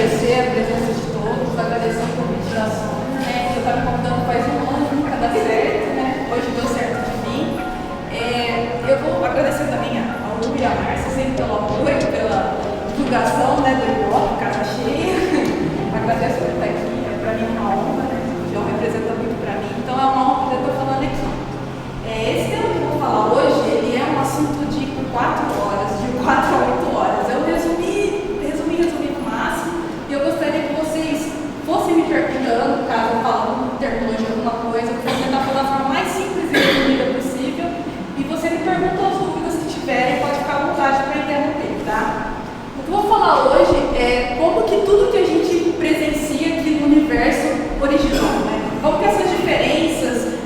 agradecer a presença de todos, agradecer o convite da Sônia, né? Você está me convidando faz um ano, nunca dá certo, né? Hoje deu certo de mim. Eu vou agradecer também ao Lu e a Márcia, sempre pelo apoio, pela divulgação, né, do Ibope, Casa Cheia. Agradeço por estar aqui, para mim é uma honra, né? O João representa muito para mim, então é uma honra poder estar falando aqui. Esse tema que eu vou falar hoje, ele é um assunto de 4 horas, de 4 a 8 horas. Eu resumi no máximo, e eu gostaria que vocês fossem me perguntando, caso eu fale terminologia alguma coisa, eu vou tentar falar da forma mais simples e resumida possível, e você me pergunta as dúvidas que tiverem, pode ficar à vontade para interromper, tá? O que eu vou falar hoje é como que tudo que a gente presencia aqui no universo original, né? Como que essas diferenças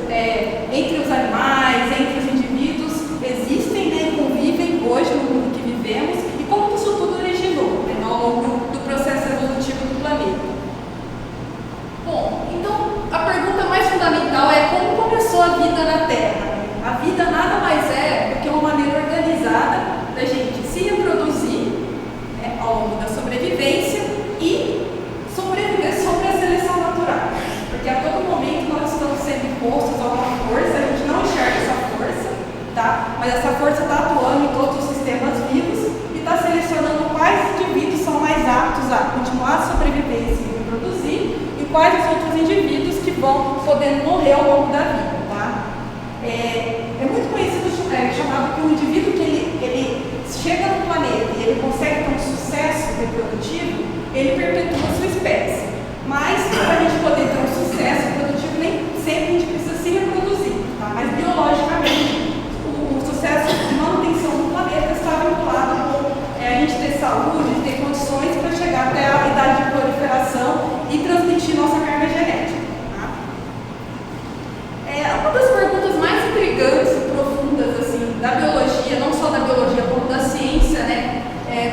entre os animais, entre os indivíduos existem, né, e convivem hoje no mundo que vivemos, e como que isso tudo originou, né, ao longo do processo evolutivo do planeta. Bom, então a pergunta mais fundamental é como começou a vida na Terra? A vida nada mais é do que uma maneira organizada da gente se reproduzir, né, ao longo da sobrevivência e sobreviver sobre a seleção natural. Porque a todo momento nós estamos sendo impostos a uma força, a gente não enxerga essa força, tá? Mas essa força está atuando em todos os sistemas vivos e está selecionando quais indivíduos são mais aptos a continuar a sobreviver e se reproduzir e quais os outros indivíduos que vão poder morrer ao longo da vida, tá? É muito conhecido chamado que um indivíduo que ele chega no planeta e ele consegue ter um sucesso reprodutivo, ele perpetua a sua espécie. Mas, para a gente poder ter um sucesso reprodutivo, nem sempre a gente precisa se reproduzir, tá? Mas, biologicamente, o sucesso de manutenção do planeta está vinculado com a gente ter saúde, ter condições para chegar até a idade de proliferação e transmitir nossa carga genética. Tá? Uma das perguntas mais intrigantes e profundas assim, da biologia, não só da biologia, como da ciência, né?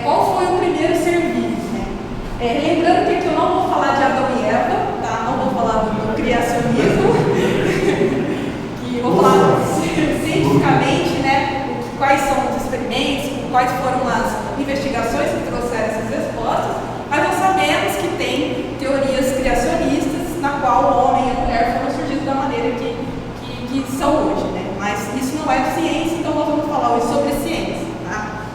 Qual foi o primeiro ser vivo? Lembrando que aqui eu não vou falar de Adão e Eva, tá? Não vou falar do criacionismo, que vou falar cientificamente, né? Quais são os experimentos, quais foram as investigações que trouxeram essas respostas, mas nós sabemos que tem teorias criacionistas na qual o homem e a mulher foram surgidos da maneira que são hoje, né? Mas isso não é de ciência, então nós vamos falar hoje sobre ciência, tá?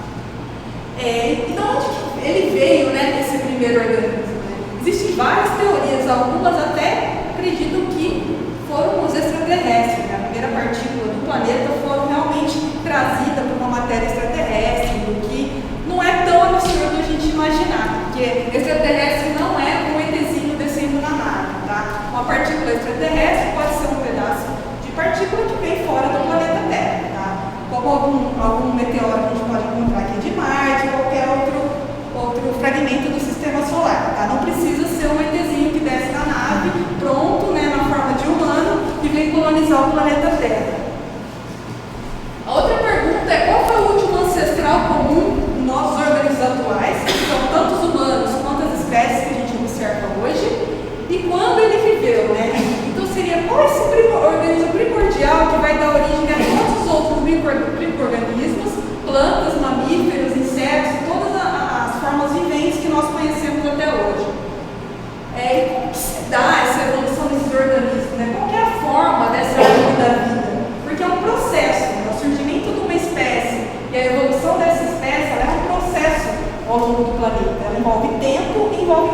Então, onde que ele veio, né, desse primeiro organismo? Né? Existem várias teorias, algumas até acreditam que foram os extraterrestres, né? A primeira partícula do planeta foram realmente trazida por uma matéria extraterrestre, o que não é tão absurdo a gente imaginar, porque extraterrestre não é um ETzinho descendo na nave, tá? Uma partícula extraterrestre pode ser um pedaço de partícula que vem fora do planeta Terra, tá? Como algum meteoro que a gente pode encontrar aqui de Marte, qualquer outro fragmento do sistema solar, tá? Não precisa ser um ETzinho que desce na nave, pronto, né, na forma de humano, e vem colonizar o planeta Terra. A outra pergunta é qual foi o último ancestral comum dos nossos organismos atuais, que são tanto os humanos quanto as espécies que a gente observa hoje, e quando ele viveu, né? Então seria qual esse organismo primordial que vai dar origem a todos os outros micro-organismos, plantas, mamíferos, insetos, todas as formas viventes que nós conhecemos até hoje. Como que se dá essa evolução desses organismos? Né? Qual que é a forma dessa árvore da vida? Porque é um processo, né? O surgimento de uma espécie e a evolução dessa espécie ela é um processo ao longo do planeta. Ela envolve tempo e envolve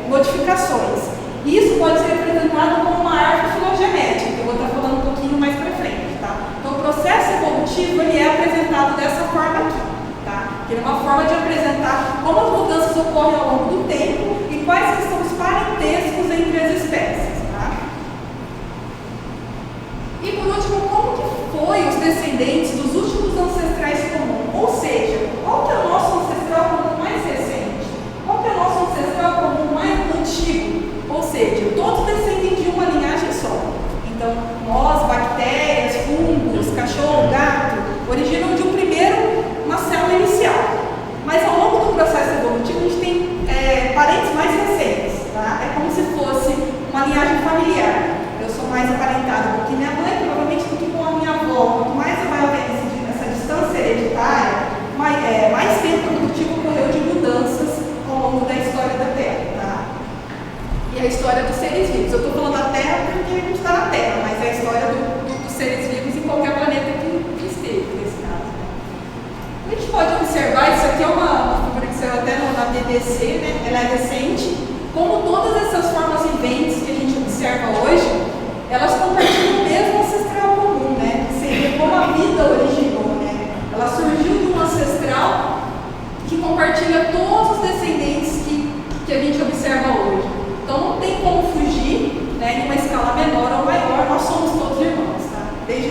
modificações. E isso pode ser representado como uma árvore filogenética, que eu vou estar falando um pouquinho mais para frente, tá? Então, o processo evolutivo ele é apresentado dessa forma aqui, tá? Que é uma forma de apresentar como as mudanças ocorrem ao longo do tempo e quais que são os parentescos entre as espécies, tá? E por último, como que foi os descendentes dos últimos ancestrais comuns? Ou seja, qual que é o nosso ancestral comum mais recente? Qual que é o nosso ancestral comum mais antigo? Ou seja, todos descendem de uma linhagem só. Então, nós, bactérias, fungos, cachorro, gato, originam de uma célula inicial. Mas ao longo do processo evolutivo, a gente tem parentes mais recentes. Tá? É como se fosse uma linhagem familiar. Eu sou mais aparentada com minha mãe, provavelmente, do que com a minha avó. Quanto mais vai haver essa distância hereditária, mais tempo evolutivo ocorreu de mudanças ao longo da história da Terra.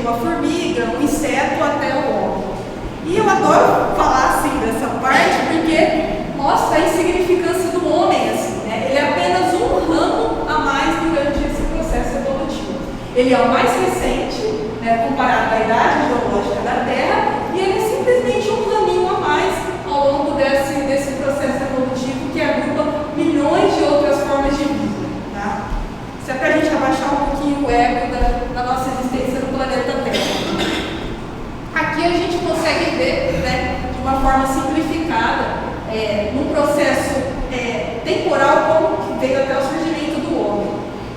uma formiga, um inseto até o homem. E eu adoro falar assim dessa parte porque mostra a insignificância do homem, assim, né? Ele é apenas um ramo a mais durante esse processo evolutivo. Ele é o mais recente, né, comparado à idade geológica da Terra, e ele é simplesmente um raminho a mais ao longo desse processo evolutivo que agrupa milhões de outras formas de vida. Tá? Isso é para a gente abaixar um pouquinho o ego da nossa existência no planeta Terra. Aqui a gente consegue ver, né, de uma forma simplificada, num processo temporal, como veio até o surgimento do homem.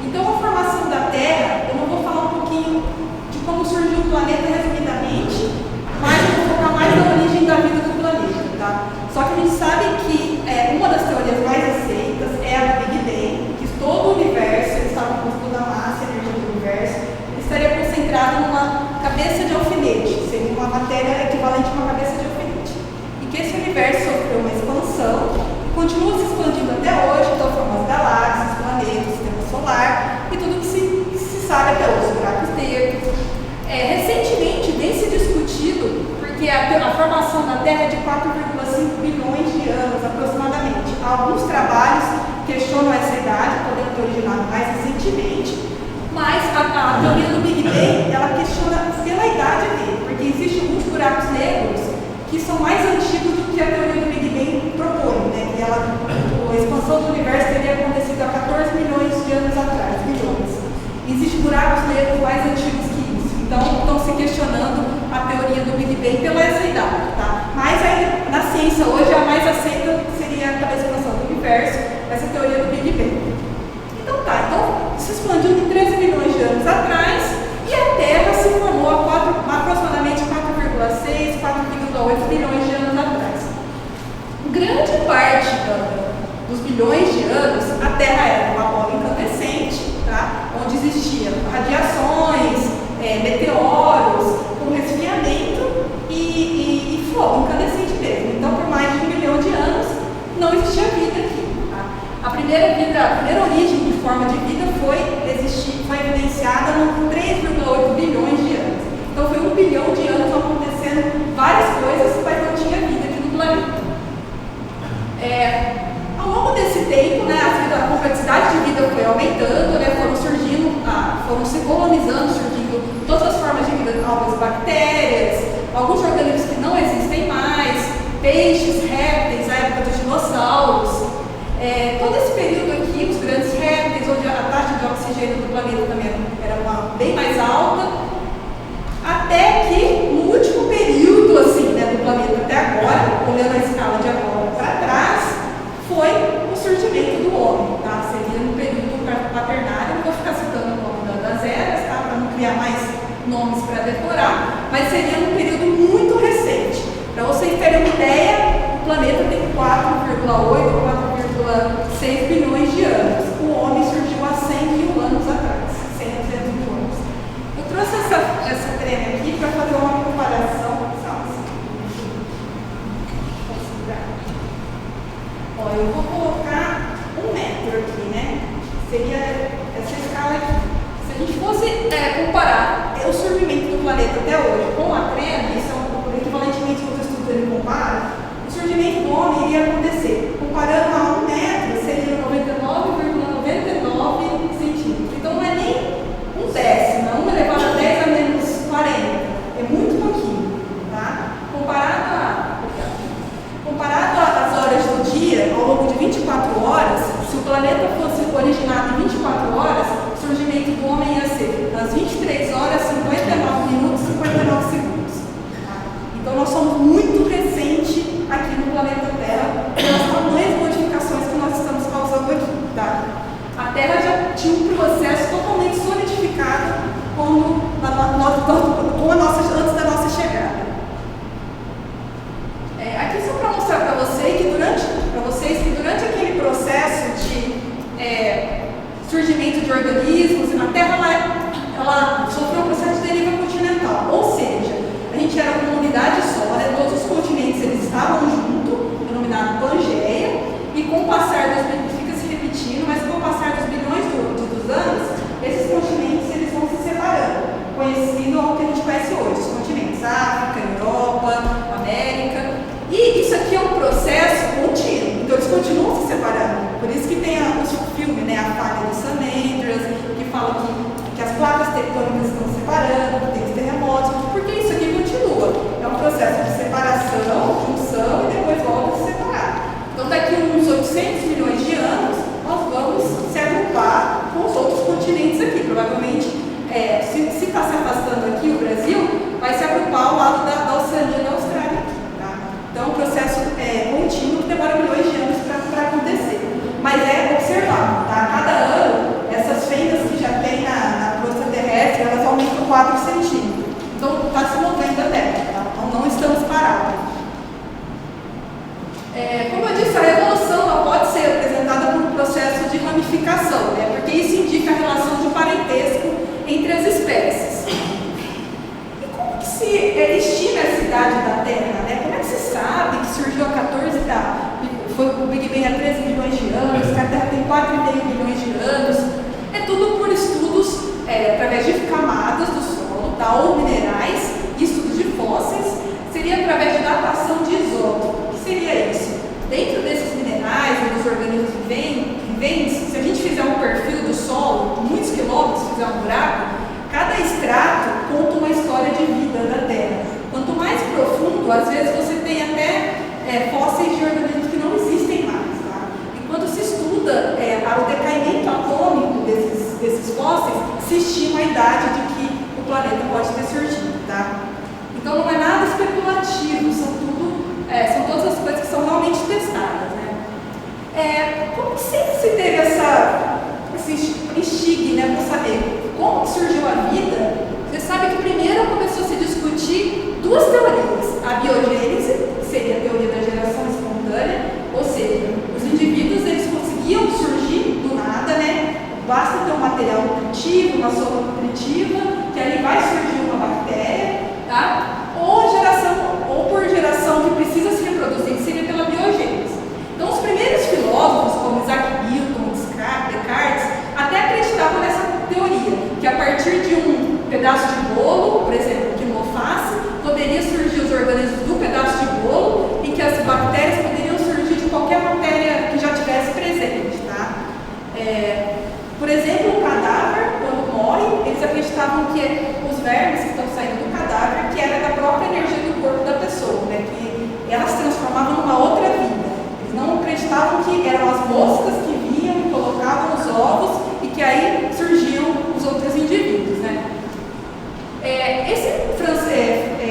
Então, a formação da Terra, eu não vou falar um pouquinho de como surgiu o planeta resumidamente, mas eu vou focar mais na origem da vida do planeta. Tá? Só que a gente sabe que uma das teorias mais aceitas é a do Big Bang, que todo o universo estava composto da massa e energia do universo, ele estaria concentrado numa cabeça de alfinete, seria uma matéria equivalente a uma cabeça de alfinete. E que esse universo sofreu uma expansão, continua se expandindo até hoje, então formam as galáxias, planetas, sistema solar e tudo que se sabe até hoje, buracos negros. Recentemente vem se discutido, porque a formação da Terra é de 4,5 bilhões de anos aproximadamente. Alguns trabalhos questionam essa idade, podendo ter originado mais recentemente, mas a teoria do Big Bang, ela questiona pela idade dele, porque existem alguns buracos negros que são mais antigos do que a teoria do Big Bang propõe, né? Que a expansão do universo teria acontecido há 14 milhões de anos atrás, bilhões. Existem buracos negros mais antigos que isso, então estão se questionando a teoria do Big Bang pela essa idade, tá? Mas aí, na ciência hoje, a mais aceita seria a expansão do universo, essa teoria do Big Bang. Então se expandiu em 13 milhões de anos atrás e a Terra se formou aproximadamente 4,6, 4,8 bilhões de anos atrás. Grande parte dos bilhões de anos, a Terra era uma bola incandescente, tá? Onde existiam radiações, meteoros, com resfriamento e fogo incandescente mesmo. Então, por mais de 1 bilhão de anos, não existia vida aqui. A primeira origem de forma de vida foi evidenciada no 3,8 bilhões de anos. Então foi 1 bilhão de anos acontecendo várias coisas, mas não tinha vida aqui no planeta. Ao longo desse tempo, né, a complexidade de vida foi aumentando, né, foram se colonizando, surgindo todas as formas de vida, algumas bactérias, alguns organismos que não existem mais, peixes, répteis, a época dos dinossauros. Todo esse período aqui, os grandes répteis, onde a taxa de oxigênio do planeta também era bem mais alta, até que no último período assim, né, do planeta até agora, olhando a escala de agora para trás, foi o surgimento do homem. Tá? Seria no período quaternário, não vou ficar citando o nome das eras, tá? Para não criar mais nomes para decorar, mas seria um período muito recente. Para vocês terem uma ideia, o planeta tem 4,8 ou 4,6 bilhões de anos. O homem surgiu há 100 mil anos atrás, 100 a 200 mil anos. Eu trouxe essa trema aqui para fazer uma comparação. Eu vou colocar 1 metro aqui, né? Seria essa escala aqui. Se a gente fosse comparar o surgimento do planeta até hoje com a trema, isso é equivalentemente aos estudos ele compara, o surgimento do homem iria acontecer. Comparando a 1 metro, seria 99 África, Europa, América. E isso aqui é um processo contínuo, então eles continuam se separando. Por isso que tem o filme, né, A Falha de San Andreas, que fala que as placas tectônicas estão se separando, que tem os terremotos, porque isso aqui continua. É um processo de separação, junção e depois volta a se separar. Então daqui a uns 800 milhões de anos, nós vamos se agrupar com os outros continentes aqui. Provavelmente, se está se afastando aqui o Brasil, vai se agrupar ao lado da Oceania e da Austrália aqui, tá? Então é um processo contínuo que demora milhões de anos para acontecer. Mas é observável, tá? Cada ano, essas fendas que já tem na crosta terrestre, elas aumentam 4 centímetros. Então está se movendo a Terra, tá? Então não estamos parados. Como eu disse, a evolução ela pode ser apresentada por um processo de ramificação, né? Porque isso indica a relação de parentesco entre as espécies. E como que se estima essa idade da Terra, né? Como é que se sabe que surgiu foi o Big Bang há 13 bilhões de anos, que a Terra tem 4,5 bilhões de anos? É tudo por estudos através de camadas do solo, tá? Ou minerais, estudos de fósseis, seria através de datação de isótopo. O que seria isso? Dentro desses minerais e dos organismos viventes, se a gente fizer um perfil do solo, muitos quilômetros, fizer um buraco, cada extrato conta uma história de vida da Terra. Quanto mais profundo, às vezes você tem até fósseis de organismos que não existem mais. Tá? E quando se estuda o decaimento atômico desses fósseis, se estima a idade de que o planeta pode ter surgido. Tá? Então não é nada especulativo, são todas as coisas que são realmente testadas. Né? Como sempre se teve esse instigue, né, para saber como surgiu a vida? Você sabe que primeiro começou a se discutir duas teorias. A biogênese, que seria a teoria da geração espontânea, ou seja, os indivíduos eles conseguiam surgir do nada, né? Basta ter um material nutritivo, uma sopa nutritiva, que ali vai surgir uma bactéria, tá? Ou por geração que precisa se reproduzir, que seria pela biogênese. Então, os primeiros filósofos, como Isaac Newton, Descartes, até acreditavam nessa teoria, que a partir de um pedaço de bolo, por exemplo, quinoface, poderia surgir os organismos do pedaço de bolo e que as bactérias poderiam surgir de qualquer matéria que já tivesse presente, tá? Por exemplo, o cadáver, quando morre, eles acreditavam que os vermes que estão saindo do cadáver, que era da própria energia do corpo da pessoa, né? Que elas se transformavam numa outra vida. Eles não acreditavam que eram as moscas que vinham e colocavam os ovos e que aí surgiam os outros indivíduos, né? Esse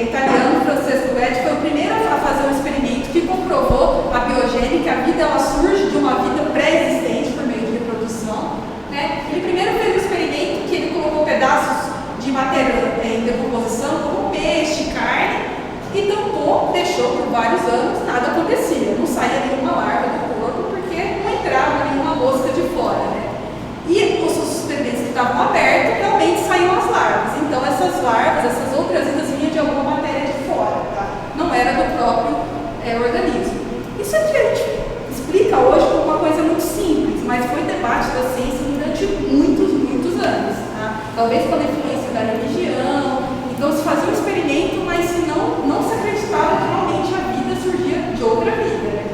italiano, Francesco Redi, foi o primeiro a fazer um experimento que comprovou a biogênese, que a vida ela surge de uma vida pré-existente por meio de reprodução. Né? Ele primeiro fez um experimento que ele colocou pedaços de matéria em decomposição, como peixe, carne, e tampou, deixou por vários anos, nada acontecia, não saía nenhuma larva do corpo, porque não entrava nenhuma mosca de fora. Né? E os experimentos que estavam abertos, realmente saíam as larvas. Então essas larvas, essas outras vidas vinham de alguma matéria de fora, tá? Não era do próprio organismo. Isso aqui a gente explica hoje como uma coisa muito simples, mas foi debate da ciência durante muitos anos. Tá? Talvez pela influência da religião. Então se fazia um experimento, mas não se acreditava que realmente a vida surgia de outra vida. Né?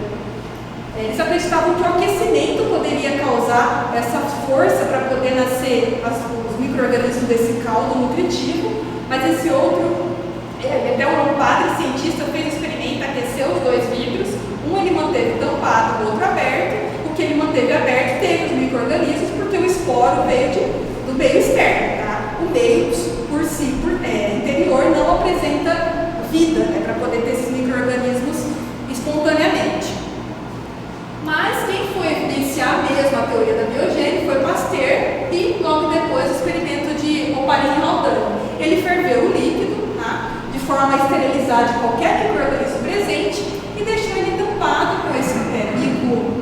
Eles acreditavam que o aquecimento poderia causar essa força para poder nascer os micro-organismos desse caldo nutritivo, mas esse outro, até um padre cientista fez um experimento, aqueceu os dois vidros, um ele manteve tampado, o outro aberto, o que ele manteve aberto teve os micro-organismos, porque o esporo veio do meio externo, tá? O meio, por si, interior, não apresenta vida, né, para poder ter esses micro-organismos espontaneamente. Mas quem foi evidenciar mesmo a teoria da biogênese foi Pasteur e logo depois o experimento de Oparin e Haldane. Ele ferveu o líquido, tá, de forma a esterilizar de qualquer micro-organismo presente e deixou ele tampado com esse bico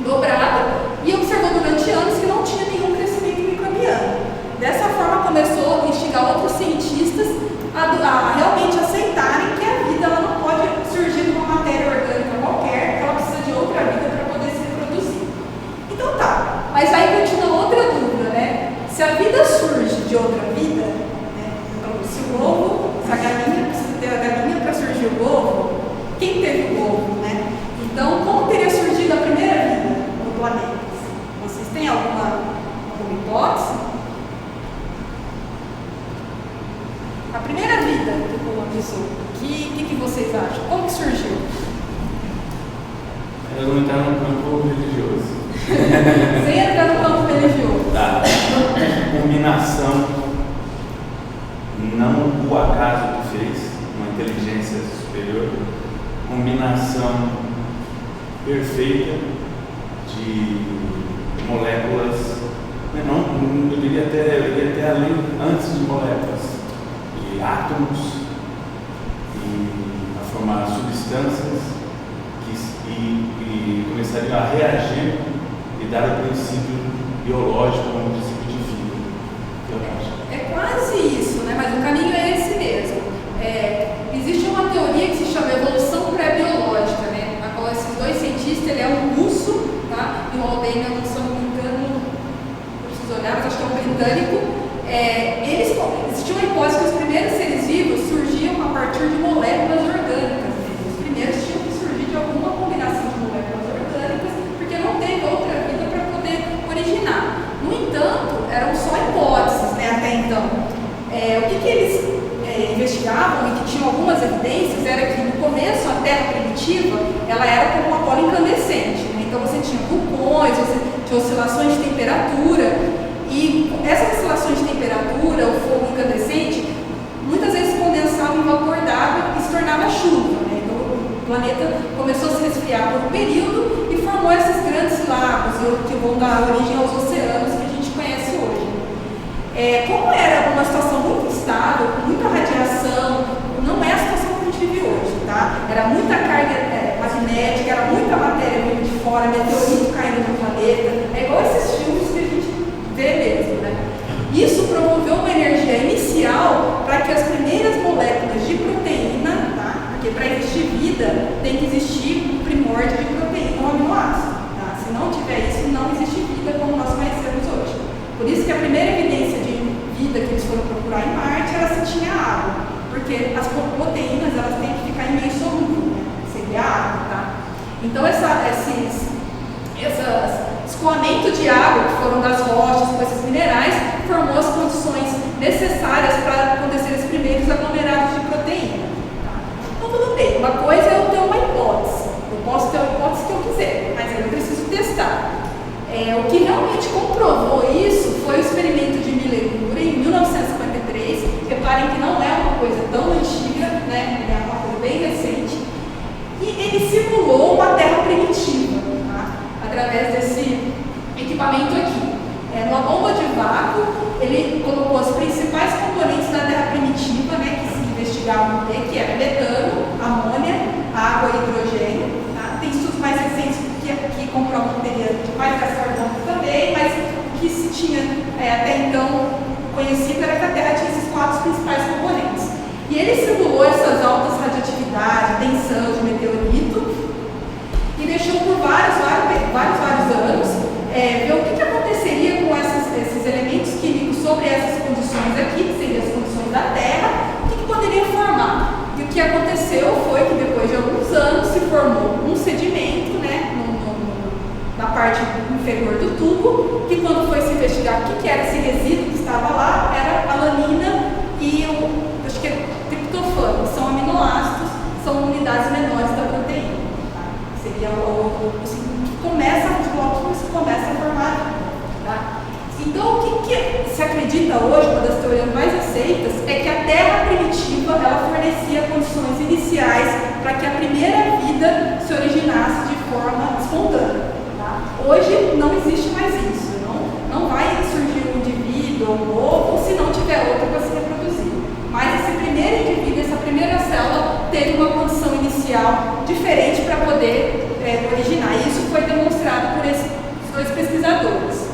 dobrado e observou durante anos que não tinha nenhum crescimento microbiano. Dessa forma começou a instigar outros cientistas a realmente aceitarem que a vida ela não pode surgir de uma matéria orgânica qualquer, que ela precisa de outra vida para poder se reproduzir. Então tá, mas aí continua outra dúvida, né? Se a vida surge de outra vida, né? Então, se o ovo, se a galinha precisa colonizou? O que vocês acham? Como que surgiu? Eu vou entrar no campo religioso. Sem entrar no campo religioso. Tá. Combinação, não o acaso que fez, uma inteligência superior, combinação perfeita de moléculas, eu diria até além, antes de moléculas, e átomos, e a formar substâncias e começariam a reagir e dar o princípio biológico como princípio de vida. Que eu acho. É quase isso, né? Mas o caminho é esse mesmo. Existe uma teoria que se chama evolução pré-biológica, né? Na qual esses dois cientistas, ele é um russo, tá? E um Aldemir, se eu não me engano, eu preciso olhar, mas acho que é um britânico. Existia uma hipótese que os primeiros seres vivos surgiam a partir de moléculas orgânicas. Os primeiros tinham que surgir de alguma combinação de moléculas orgânicas, porque não teve outra vida para poder originar. No entanto, eram só hipóteses, né, até então. O que eles investigavam e que tinham algumas evidências era que no começo a Terra primitiva ela era como uma bola incandescente, né? Então você tinha vulcões, você tinha oscilações de temperatura, e essas oscilações de temperatura, o fogo incandescente, muitas vezes condensavam em vapor d'água e se tornava chuva, né? Então o planeta começou a se resfriar por um período e formou esses grandes lagos que vão dar origem aos oceanos que a gente conhece hoje. Como era uma situação muito instável, com muita radiação, não é a situação que a gente vive hoje, tá? Era muita carga magnética, era muita matéria vindo de fora, meteorito caindo no planeta, é igual esses filmes que a gente vê mesmo, né? Isso promoveu uma energia inicial para que as primeiras moléculas de proteína, tá? Porque para existir vida tem que existir um primórdio de proteína, um aminoácido, tá? Se não tiver isso, não existe vida como nós conhecemos hoje. Por isso que a primeira evidência de vida que eles foram procurar em Marte era se tinha água, porque as proteínas elas têm que ficar em meio solúvel, né? Seria água, tá? Então esse escoamento de água que foram das rochas com esses minerais formou as condições necessárias para acontecer os primeiros aglomerados de proteína. Tá? Então tudo bem, uma coisa é eu ter uma hipótese, eu posso ter a hipótese que eu quiser, mas eu preciso testar. O que realmente comprovou isso foi o experimento de Miller-Urey em 1953. Reparem que não é uma coisa tão antiga, né? É uma coisa bem recente. E ele simulou uma Terra primitiva, tá? Através desse equipamento aqui. Numa bomba de vácuo, ele colocou os principais componentes da Terra primitiva, né? Que se investigavam ter, que era metano, amônia, água e hidrogênio. Tá? Tem estudos mais recentes que comprovam que teria mais gás carbônico também, mas o que se tinha até então conhecido era que a Terra tinha esses quatro principais componentes. E ele simulou essas altas radioatividades, tensão de meteorito, e deixou por vários anos ver o que aconteceria com esses elementos químicos sobre essas condições aqui, que seriam as condições da Terra, o que poderia formar. E o que aconteceu foi que depois de alguns anos se formou um sedimento, né, na parte inferior do tubo, que quando foi se investigar o que era esse resíduo que estava lá, era alanina e acho que é triptofano, que são aminoácidos, são unidades menores da proteína. Tá? Seria os blocos que começam a formar. Tá? Então, o que se acredita hoje, uma das teorias mais aceitas, é que a Terra primitiva ela fornecia condições iniciais para que a primeira vida se originasse de forma espontânea. Hoje não existe mais isso, não vai surgir um indivíduo novo se não tiver outro para se reproduzir. Mas esse primeiro indivíduo, essa primeira célula, teve uma condição inicial diferente para poder originar. E isso foi demonstrado por esses dois pesquisadores.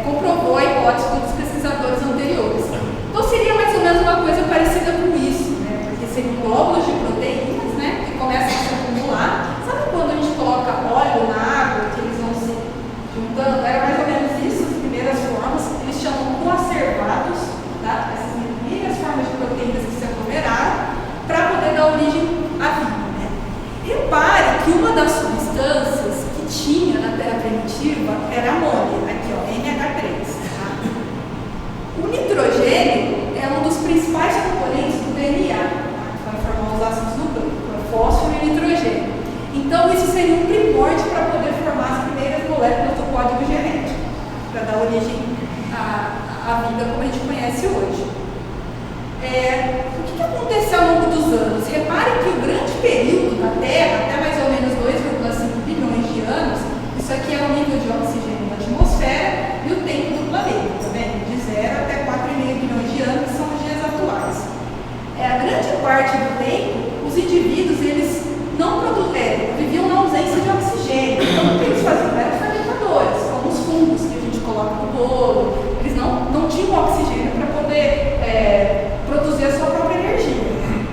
Comprovou a hipótese dos pesquisadores anteriores. Então seria mais ou menos uma coisa parecida com isso, né? Porque seriam glóbulos de proteínas, né? Que começam a se acumular. Sabe quando a gente coloca óleo na água, que eles vão se juntando? Era mais ou menos isso, as primeiras formas. Eles chamam coacervados, tá? Essas primeiras formas de proteínas que se aglomeraram para poder dar origem à vida, né? Repare que uma das substâncias que tinha na Terra primitiva era amônia, aqui ó, NH3. Tá? O nitrogênio é um dos principais componentes Então, isso seria um primórdio para poder formar as primeiras moléculas do código genético, para dar origem à vida como a gente conhece hoje. O que aconteceu ao longo dos anos? Reparem que o grande período da Terra, até mais ou menos 2,5 bilhões de anos, isso aqui é o nível de oxigênio na atmosfera e o tempo do planeta, tá vendo? De 0 até 4,5 bilhões de anos, que são os dias atuais. A grande parte do tempo, os indivíduos, eles não viviam na ausência de oxigênio. Então, o que eles faziam? Eram fermentadores, como os fungos que a gente coloca no bolo. Eles não tinham oxigênio para poder produzir a sua própria energia.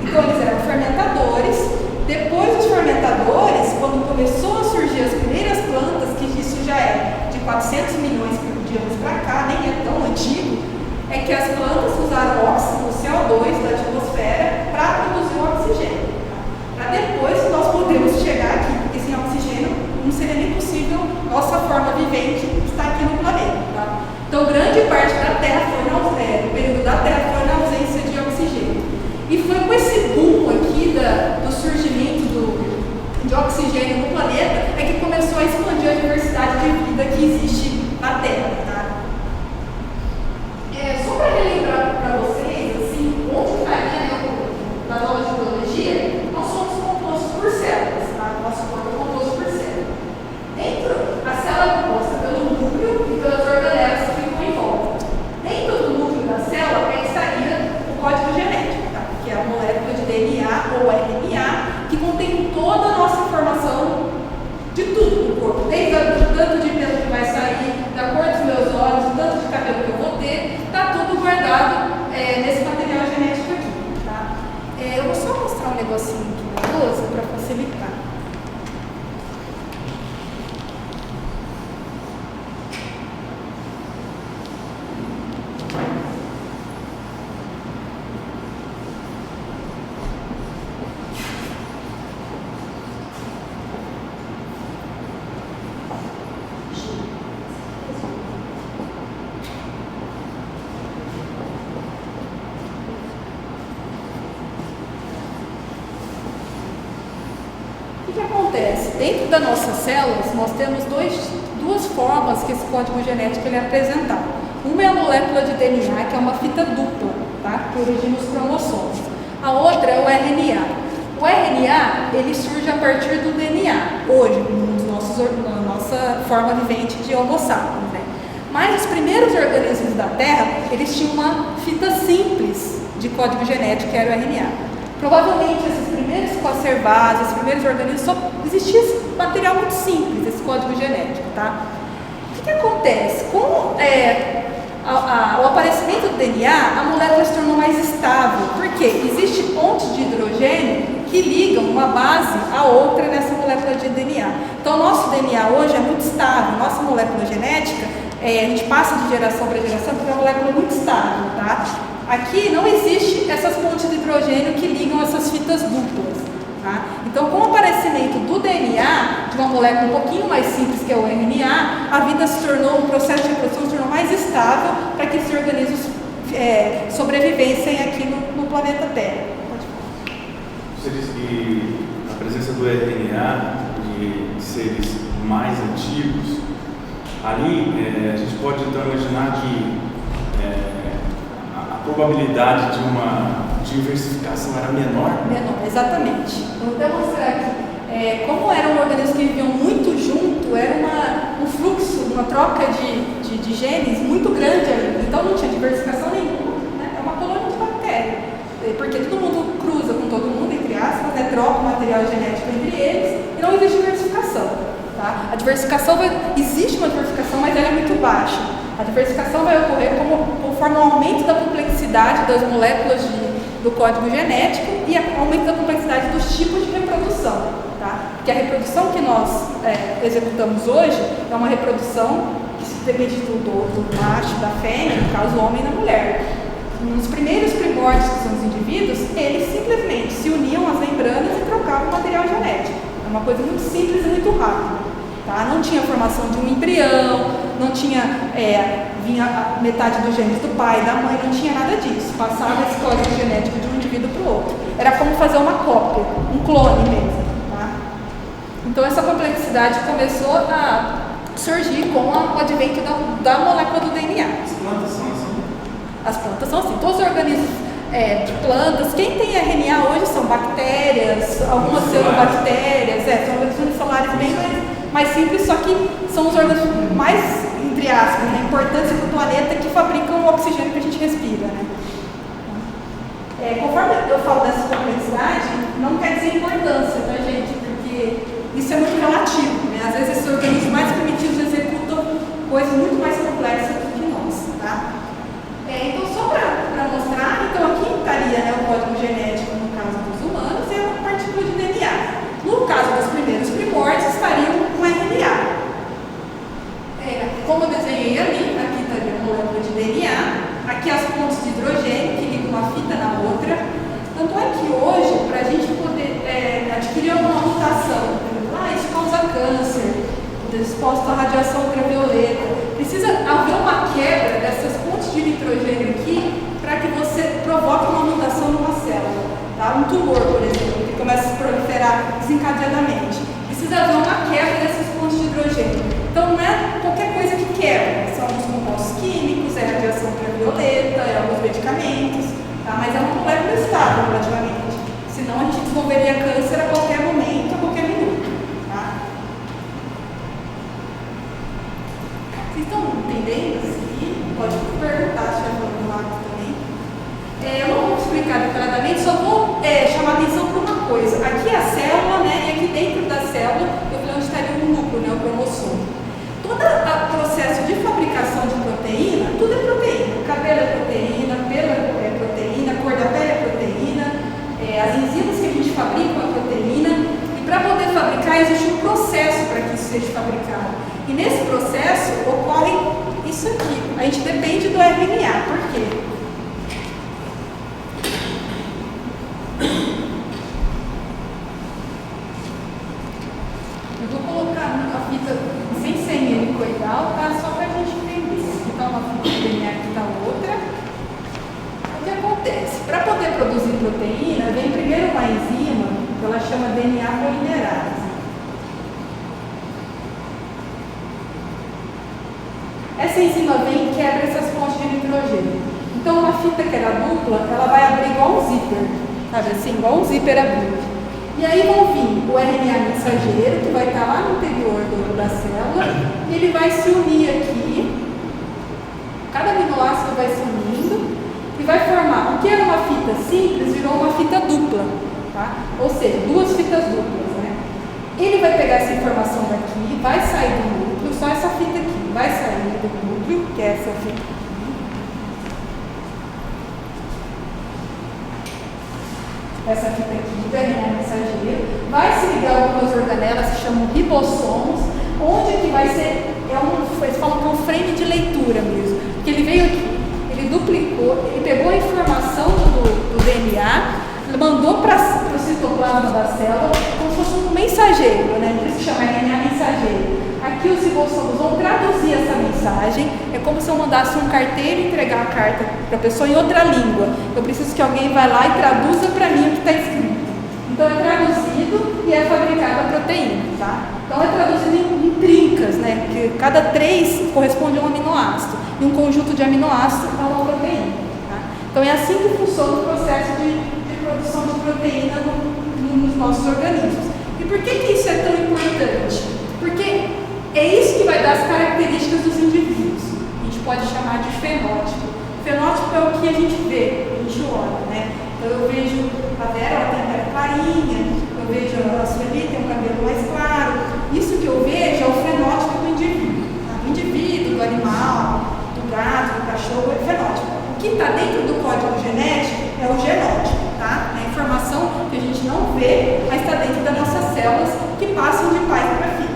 Então, eles eram fermentadores. Depois dos fermentadores, quando começou a surgir as primeiras plantas, que isso já é de 400 milhões de anos para cá, nem é tão antigo, é que as plantas usaram o CO2 da atmosfera para produzir o oxigênio. Para depois nós podemos chegar aqui, porque sem oxigênio não seria nem possível nossa forma vivente estar aqui no planeta. Tá? Então, grande parte da Terra o período da Terra foi na ausência de oxigênio. E foi com esse boom aqui do surgimento de oxigênio no planeta é que começou a expandir a diversidade de vida que existe na Terra. Tá? Só para relembrar para vocês, assim, onde estaria na aula de biologia, nós somos compostos por células, tá? Nosso corpo é composto por células. Dentro, a célula é composta pelo núcleo e pelas organelas que ficam em volta. Dentro do núcleo da célula é que estaria o código genético, tá? Que é a molécula de DNA ou RNA, que contém toda a nossa informação de tudo do corpo, desde o tanto de pelo que vai sair, da cor dos meus olhos, o tanto de cabelo que eu vou ter, está tudo guardado nesse material genético aqui. Tá? Eu vou só mostrar um negocinho aqui na lousa para facilitar. O que acontece? Dentro das nossas células, nós temos duas formas que esse código genético ele é apresentado. Uma é a molécula de DNA, que é uma fita dupla, tá? Que origina os cromossomos. A outra é o RNA. O RNA, ele surge a partir do DNA, hoje, na nossa forma vivente de Homo sapiens, né? Mas os primeiros organismos da Terra, eles tinham uma fita simples de código genético, que era o RNA. Provavelmente esses primeiros conservados, esses primeiros organismos, só existia esse material muito simples, esse código genético, tá? O que acontece? Com o aparecimento do DNA, a molécula se tornou mais estável, porque existe pontes de hidrogênio que ligam uma base à outra nessa molécula de DNA. Então, o nosso DNA hoje é muito estável, nossa molécula genética, a gente passa de geração para geração porque é uma molécula muito estável, tá? Aqui não existe essas pontes de hidrogênio que ligam essas fitas duplas. Tá? Então, com o aparecimento do DNA, de uma molécula um pouquinho mais simples que é o RNA, a vida se tornou, o processo de reprodução se tornou mais estável para que esses organismos sobrevivessem aqui no planeta Terra. Você disse que a presença do RNA de seres mais antigos, ali a gente pode então imaginar que a probabilidade de uma diversificação era menor? Menor, exatamente. Vou até mostrar aqui. Como eram organismos que viviam muito junto, era um fluxo, uma troca de genes muito grande ali. Então não tinha diversificação nenhuma, né? É uma colônia de bactérias. Porque todo mundo cruza com todo mundo, entre aspas, né? Troca o material genético entre eles e não existe diversificação. Tá? A diversificação existe uma diversificação, mas ela é muito baixa. A diversificação vai ocorrer conforme o aumento da complexidade das moléculas do código genético e o aumento da complexidade dos tipos de reprodução. Tá? Porque a reprodução que nós executamos hoje é uma reprodução que depende do macho, da fêmea, no caso o homem e da mulher. Nos primeiros primórdios que são os indivíduos, eles simplesmente se uniam às membranas e trocavam o material genético. É uma coisa muito simples e muito rápida. Tá? Não tinha formação de um embrião, não tinha vinha a metade dos genes do pai e da mãe, não tinha nada disso. Passava esse código genético de um indivíduo para o outro. Era como fazer uma cópia, um clone mesmo. Tá? Então essa complexidade começou a surgir com o advento da molécula do DNA. As plantas são assim? As plantas são assim, todos os organismos de plantas, quem tem RNA hoje são bactérias, algumas cianobactérias, são organismos unicelares bem mais simples, só que são os organismos mais, entre aspas, importantes do planeta que fabricam o oxigênio que a gente respira, né? Conforme eu falo dessa complexidade, não quer dizer importância, tá, gente? Porque isso é muito relativo, né? Às vezes esses organismos mais primitivos executam coisas muito mais complexas do que nós, tá? Então, só para mostrar, então aqui estaria, né, o código genético no caso dos humanos e a partícula de DNA. No caso dos primeiros primórdios, estaria um RNA. Como eu desenhei ali, aqui estaria a molécula de DNA, aqui as pontes de hidrogênio que ligam uma fita na outra. Tanto é que hoje, para a gente poder adquirir alguma mutação, isso causa câncer, exposto à radiação ultravioleta, precisa haver uma quebra dessas pontes de nitrogênio aqui para que você provoque uma mutação numa célula, tá? Um tumor, por exemplo, que começa a se proliferar desencadeadamente. Precisa haver uma quebra dessas pontes de hidrogênio. Então não é qualquer coisa que quebra, são alguns compostos químicos, é radiação ultravioleta, é alguns medicamentos, tá? Mas é uma molécula estável relativamente. Senão a gente desenvolveria câncer a qualquer momento, a qualquer minuto. Tá? Vocês estão entendendo isso aqui? Pode perguntar se já falou do lado também. Eu não vou explicar detalhadamente, só vou chamar a atenção para uma coisa. Aqui é a célula, né? E aqui dentro da célula, eu falei onde estaria o núcleo, né? O cromossomo. Todo o processo de fabricação de proteína, tudo é proteína. O cabelo é proteína, pelo é proteína, a cor da pele é proteína, as enzimas que a gente fabrica é proteína. E para poder fabricar, existe um processo para que isso seja fabricado. E nesse processo ocorre isso aqui. A gente depende do RNA. Por quê? Eu vou colocar a fita sem ser helicoidal, tá? Só para a gente entender. Então, uma fita de DNA aqui está outra. O que acontece? Para poder produzir proteína, vem primeiro uma enzima que ela chama DNA polimerase. Essa enzima vem e quebra essas pontes de nitrogênio. Então, uma fita que era dupla, ela vai abrir igual um zíper, sabe assim? Igual um zíper abrindo. E aí vão vir o RNA mensageiro, que vai estar lá no interior da célula, e ele vai se unir aqui. Cada aminoácido vai se unindo e vai formar. O que era uma fita simples virou uma fita dupla, tá? Ou seja, duas fitas duplas, né? Ele vai pegar essa informação daqui, vai sair do núcleo, só essa fita aqui, vai sair do núcleo, que é essa fita aqui. Essa fita aqui do RNA mensageiro, vai se ligar a algumas organelas que chamam ribossomos, onde que vai ser, eles falam que é um frame de leitura mesmo, porque ele veio aqui, ele duplicou, ele pegou a informação do DNA, ele mandou para o citoplasma da célula, como se fosse um mensageiro, né? Por isso que chama RNA mensageiro. Aqui os ribossomos vão traduzir essa mensagem, é como se eu mandasse um carteiro entregar a carta para a pessoa em outra língua. Eu preciso que alguém vá lá e traduza para mim o que está escrito. Então é traduzido e é fabricada a proteína, tá? Então é traduzido em trincas, né? Porque cada 3 corresponde a um aminoácido, e um conjunto de aminoácidos dá uma proteína, tá? Então é assim que funciona o processo de produção de proteína nos nossos organismos. E por que isso é tão importante? Porque é isso que vai dar as características dos indivíduos. A gente pode chamar de fenótipo. Fenótipo é o que a gente vê, a gente olha, né? Então eu vejo a Vera, ela tem a pele clarinha, eu vejo a Sueli, tem um cabelo mais claro. Isso que eu vejo é o fenótipo do indivíduo. Tá? Do indivíduo, do animal, do gato, do cachorro, é fenótipo. O que está dentro do código genético é o genótipo, tá? É a informação que a gente não vê, mas está dentro das nossas células que passam de pai para filho.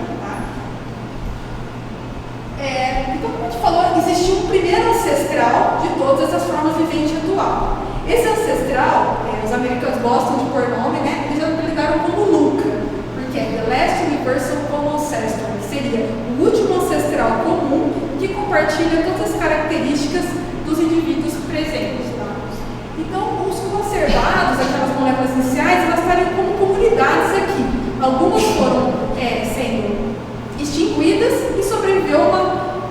Então, como a gente falou, existe um primeiro ancestral de todas as formas viventes atual. Esse ancestral, os americanos gostam de pôr nome, né? Eles apelidaram como LUCA, porque é The Last Universal Common Ancestor, que seria o último ancestral comum que compartilha todas as características dos indivíduos presentes. Tá? Então, os conservados, aquelas moléculas iniciais, elas estariam como comunidades aqui. Algumas foram sendo extinguidas e sobreviveu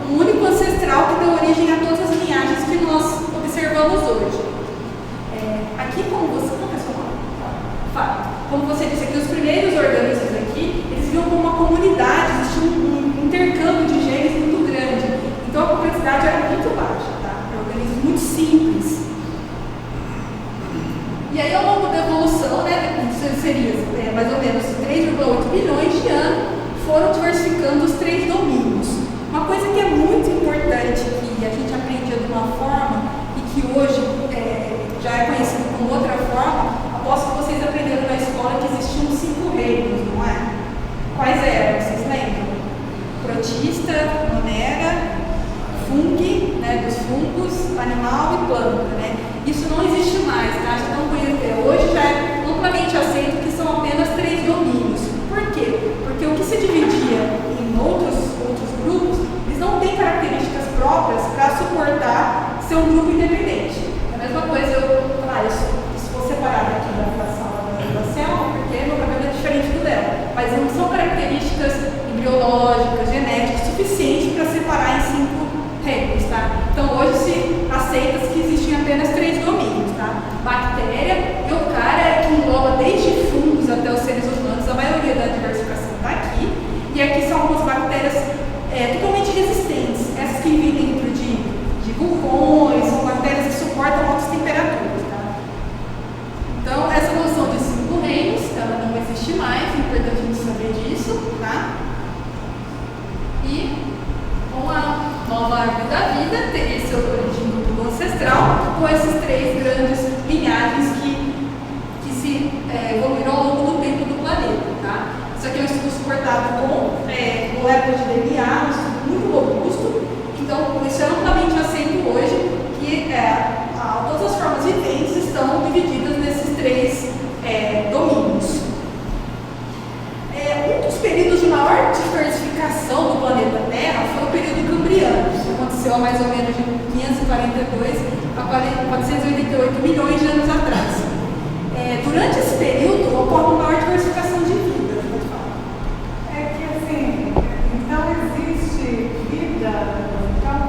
um único ancestral que deu origem a todas as linhagens que nós observamos hoje. Aqui, como você disse aqui, os primeiros organismos aqui, eles viviam como uma comunidade, existia um intercâmbio de genes muito grande. Então a complexidade era muito baixa, tá? Eram organismos muito simples. E aí, ao longo da evolução, né, seria mais ou menos 3,8 bilhões de anos, foram diversificando os 3 domínios. Uma coisa que é muito importante, que a gente aprendia de uma forma e que hoje já é conhecido como outra forma, aposto que vocês aprenderam na escola que existiam 5 reinos, não é? Quais eram? Vocês lembram? Protista, monera, fungi, né, dos fungos, animal e planta, né? Isso não existe mais, tá? Já estão conhecendo. Hoje já é amplamente aceito que são apenas 3 domínios. Por quê? Porque o que se dividia em outros grupos, eles não têm características próprias para suportar ser um grupo independente. É a mesma coisa eu falar isso. Se for separado aqui da sala da célula, porque meu cabelo é diferente do dela. Mas não são características embriológicas, genéticas, suficientes para separar em 5 reinos, tá? Então hoje se aceita que existem apenas 3 domínios, tá? Bactéria, eucária, que engloba desde fungos até os seres humanos, a maioria da diversificação está aqui. E aqui são algumas bactérias totalmente resistentes, essas que vivem dentro de vulcões, são bactérias que suportam altas temperaturas, tá? Então essa noção de 5 reinos, ela não existe mais, é importante a gente saber disso, tá? E com a nova árvore da vida, teria seu origem do grupo ancestral, com esses 3 grandes linhagens que se evoluíram ao longo do tempo do planeta, tá? Isso aqui é um estudo suportado com moléculas de DNA, um estudo muito robusto. Então, isso é amplamente aceito hoje, que todas as formas viventes estão divididas nesses 3 domínios. Um dos períodos de maior diversificação do planeta Terra foi o período cambriano, que aconteceu há mais ou menos de 542 a 488 milhões de anos atrás. Durante esse período, ocorre uma maior diversificação de vida. É que assim, então existe vida no vulcão?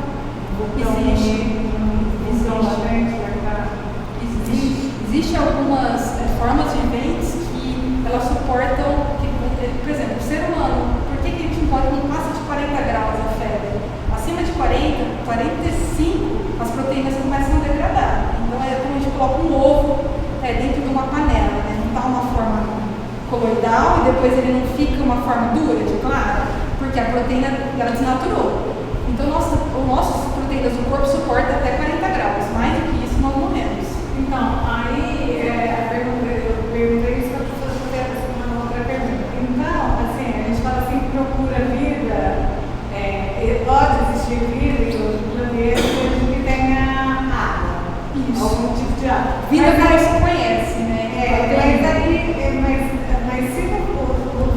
Existem algumas formas viventes que elas suportam, por exemplo, o ser humano, por que a gente não passa de 40 graus a febre? Acima de 40, 45, as proteínas começam a degradar. Então é como a gente coloca um ovo dentro de uma panela, né? Não está uma forma coloidal e depois ele não fica uma forma dura, de clara, porque a proteína ela desnaturou. Então nossas proteínas do corpo suportam até 40 graus, mais do que isso nós morremos. Então, aí eu perguntei isso para as pessoas fazerem uma outra pergunta. Então, assim, a gente fala assim que procura vida, pode existir vida em outro planeta que tenha água, isso. Algum tipo de água. Vida que não se conhece, né? Mas se o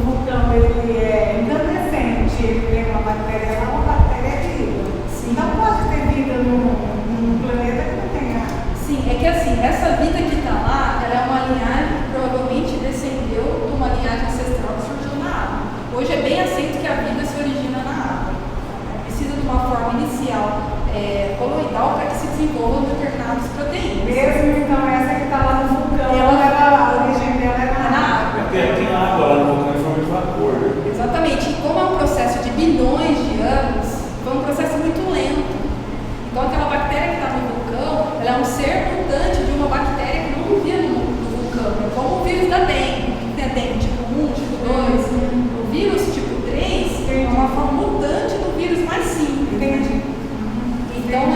vulcão ele é incandescente, ele tem uma bactéria lá, uma bactéria viva. Então pode ter vida num planeta que não tem água. Sim, é que assim, essa vida que está lá, ela é uma linhagem que provavelmente descendeu de uma linhagem ancestral que surgiu na água. Hoje é bem aceito que a vida se origina na água. Precisa de uma forma inicial coloidal para que se desenvolvam determinadas proteínas. Mesmo então essa que está lá no vulcão, a origem dela é na água. Tem água lá no vulcão em forma de vapor. Exatamente. E como é um processo de bilhões de anos, foi um processo muito lento. Então aquela bactéria que está no vulcão, ela é um ser mutante de uma bactéria que não vivia no vulcão. É como o vírus da dengue, que tem a dengue tipo 1, tipo 2. O vírus tipo 3 é uma forma mutante do vírus mais simples. Entendi. Então,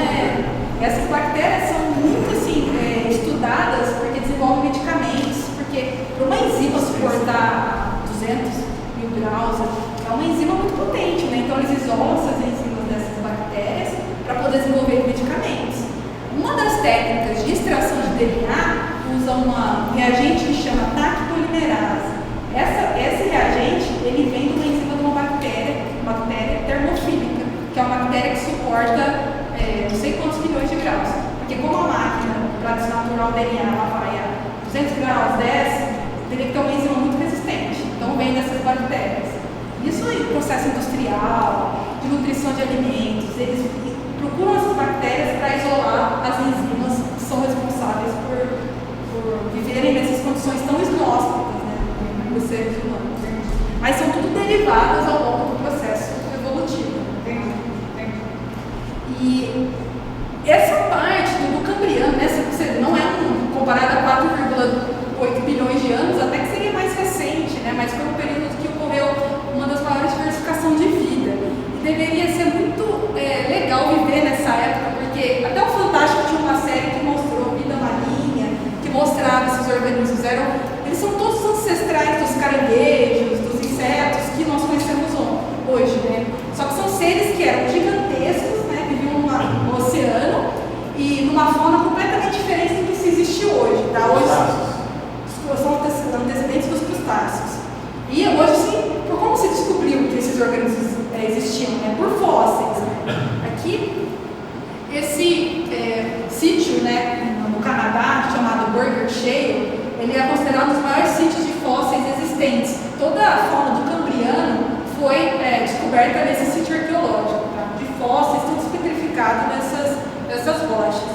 essas bactérias são muito assim, estudadas porque desenvolvem medicamentos, porque para uma enzima suportar 200 mil graus, é uma enzima muito potente, né? Então eles isolam essas enzimas dessas bactérias para poder desenvolver medicamentos. Uma das técnicas de extração de DNA usa um reagente que chama TAC-polimerase. Esse reagente ele vem de uma enzima de uma bactéria termofílica, que é uma bactéria que suporta não sei quantos milhões de graus. Porque como a máquina, para desnaturar o DNA, ela vai a 200 graus, desce, teria que ter uma enzima muito resistente. Então vem dessas bactérias. Isso aí, processo industrial, de nutrição de alimentos, eles procuram essas bactérias para isolar as enzimas que são responsáveis por viverem nessas condições tão inóspitas, né, dos seres humanos. Mas são tudo derivadas ao longo do processo evolutivo. E essa parte do Cambriano, né, não é comparada a 4,8 bilhões de anos, até que seria mais recente, né, mas foi um período que ocorreu uma das maiores diversificações de vida. E deveria ser muito legal viver nessa época, porque até o Fantástico tinha uma série que mostrou vida marinha, que mostrava esses organismos. Eles são todos ancestrais dos caranguejos, dos insetos que nós conhecemos hoje, né? Só que são seres que eram gigantescos, né? Viviam no oceano e numa fauna completamente diferente do que se existe hoje, tá? Hoje são antecedentes dos crustáceos. E hoje, sim, por como se descobriu que esses organismos existiam, né? Por fósseis, né? Aqui, esse sítio, né, no Canadá, chamado Burger Shale, ele é considerado um dos maiores sítios de fósseis existentes. Toda a fauna do Cambriano foi descoberta nesse sítio arqueológico, tá? De fósseis, tudo petrificado nessas rochas.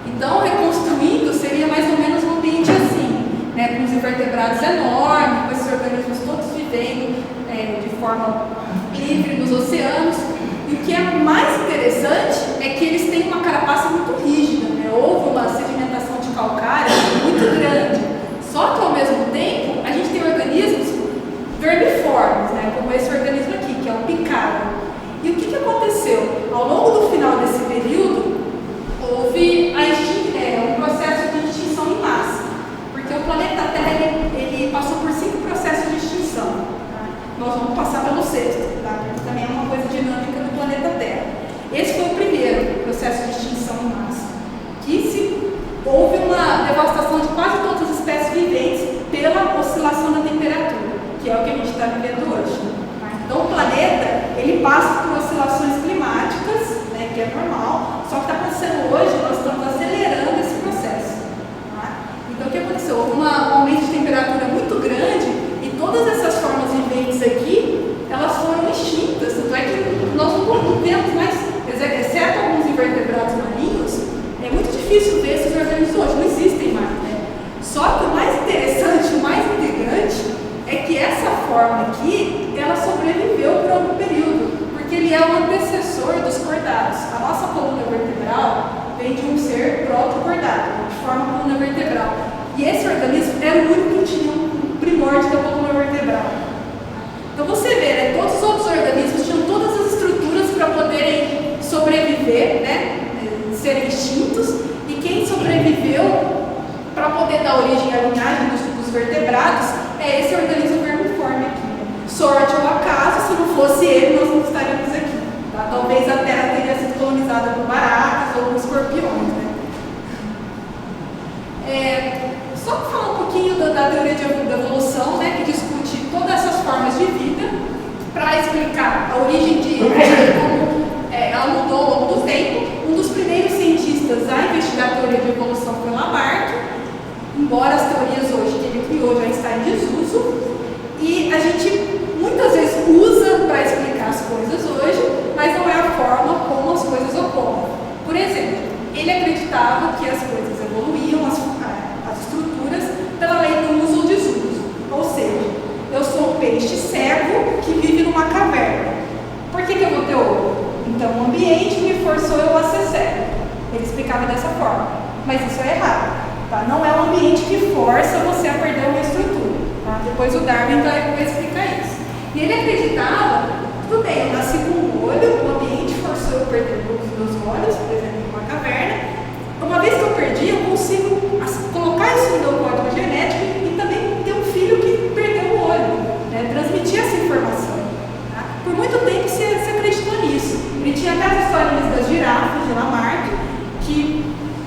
Então, reconstruindo, seria mais ou menos um ambiente assim, né, com os invertebrados enormes, com esses organismos todos vivendo de forma livre nos oceanos. E o que é mais interessante é que eles têm uma carapaça muito rígida, né? Houve uma sedimentação de calcário muito grande. Só que, ao mesmo tempo, a gente tem organismos vermiformes, né? Como esse organismo aqui, que é o picário. E o que aconteceu? Ao longo do final desse período, houve um processo de extinção em massa. Porque o planeta Terra ele passou por 5 processos de extinção. Tá? Nós vamos passar pelo 6º, tá? Porque também é uma coisa dinâmica do planeta Terra. Esse foi o primeiro processo de extinção em massa. Houve uma devastação de quase todas as espécies viventes pela oscilação da temperatura, que é o que a gente está vivendo hoje. Então, o planeta ele passa por oscilações climáticas, né, que é normal, só que está acontecendo hoje, nós estamos acelerando esse processo. Então, o que aconteceu? Houve um aumento de temperatura muito grande e todas essas formas viventes aqui, elas foram extintas. Tanto é que nós não vemos mais, exceto alguns invertebrados marinhos, é muito difícil ver esses organismos hoje, não existem mais, né? Só que o mais interessante, o mais intrigante, é que essa forma aqui, ela sobreviveu por algum período, porque ele é o antecessor dos cordados. A nossa coluna vertebral vem de um ser proto-cordado, de forma coluna vertebral. E esse organismo era o único que tinha um primórdio da coluna vertebral. Então você vê, né, todos os outros organismos tinham todas as estruturas para poderem sobreviver, né? Serem extintos, e quem sobreviveu para poder dar origem à linhagem dos vertebrados é esse organismo vermiforme aqui. Sorte ou acaso, se não fosse ele, nós não estaríamos aqui. Tá? Talvez a Terra teria sido colonizada por baratas ou por escorpiões. Né? Só para falar um pouquinho da teoria da evolução, né, que discute todas essas formas de vida, para explicar a origem de como ela mudou ao longo do tempo. Um dos primeiros cientistas a investigar a teoria de evolução foi Lamarck, embora as teorias hoje que ele criou já estão em desuso, e a gente muitas vezes usa para explicar as coisas hoje, mas não é a forma como as coisas ocorrem. Por exemplo, ele acreditava que as coisas evoluíam, as estruturas, pela lei do uso ou desuso. Ou seja, eu sou um peixe cego que vive numa caverna. Por que eu vou ter olho? Então, o ambiente me forçou eu a ser cego. Ele explicava dessa forma. Mas isso é errado. Tá? Não é o ambiente que força você a perder uma estrutura. Tá? Depois o Darwin vai explicar isso. E ele acreditava, tudo bem, eu nasci com um olho, o ambiente forçou eu a perder os meus olhos, por exemplo, em uma caverna. Uma vez que eu perdi, eu consigo colocar isso no meu código genético e também ter um filho que perdeu o olho. Né? Transmitir essa informação. Tá? Por muito tempo se acreditou nisso. Ele tinha até as historinhas das girafas de Lamarck, que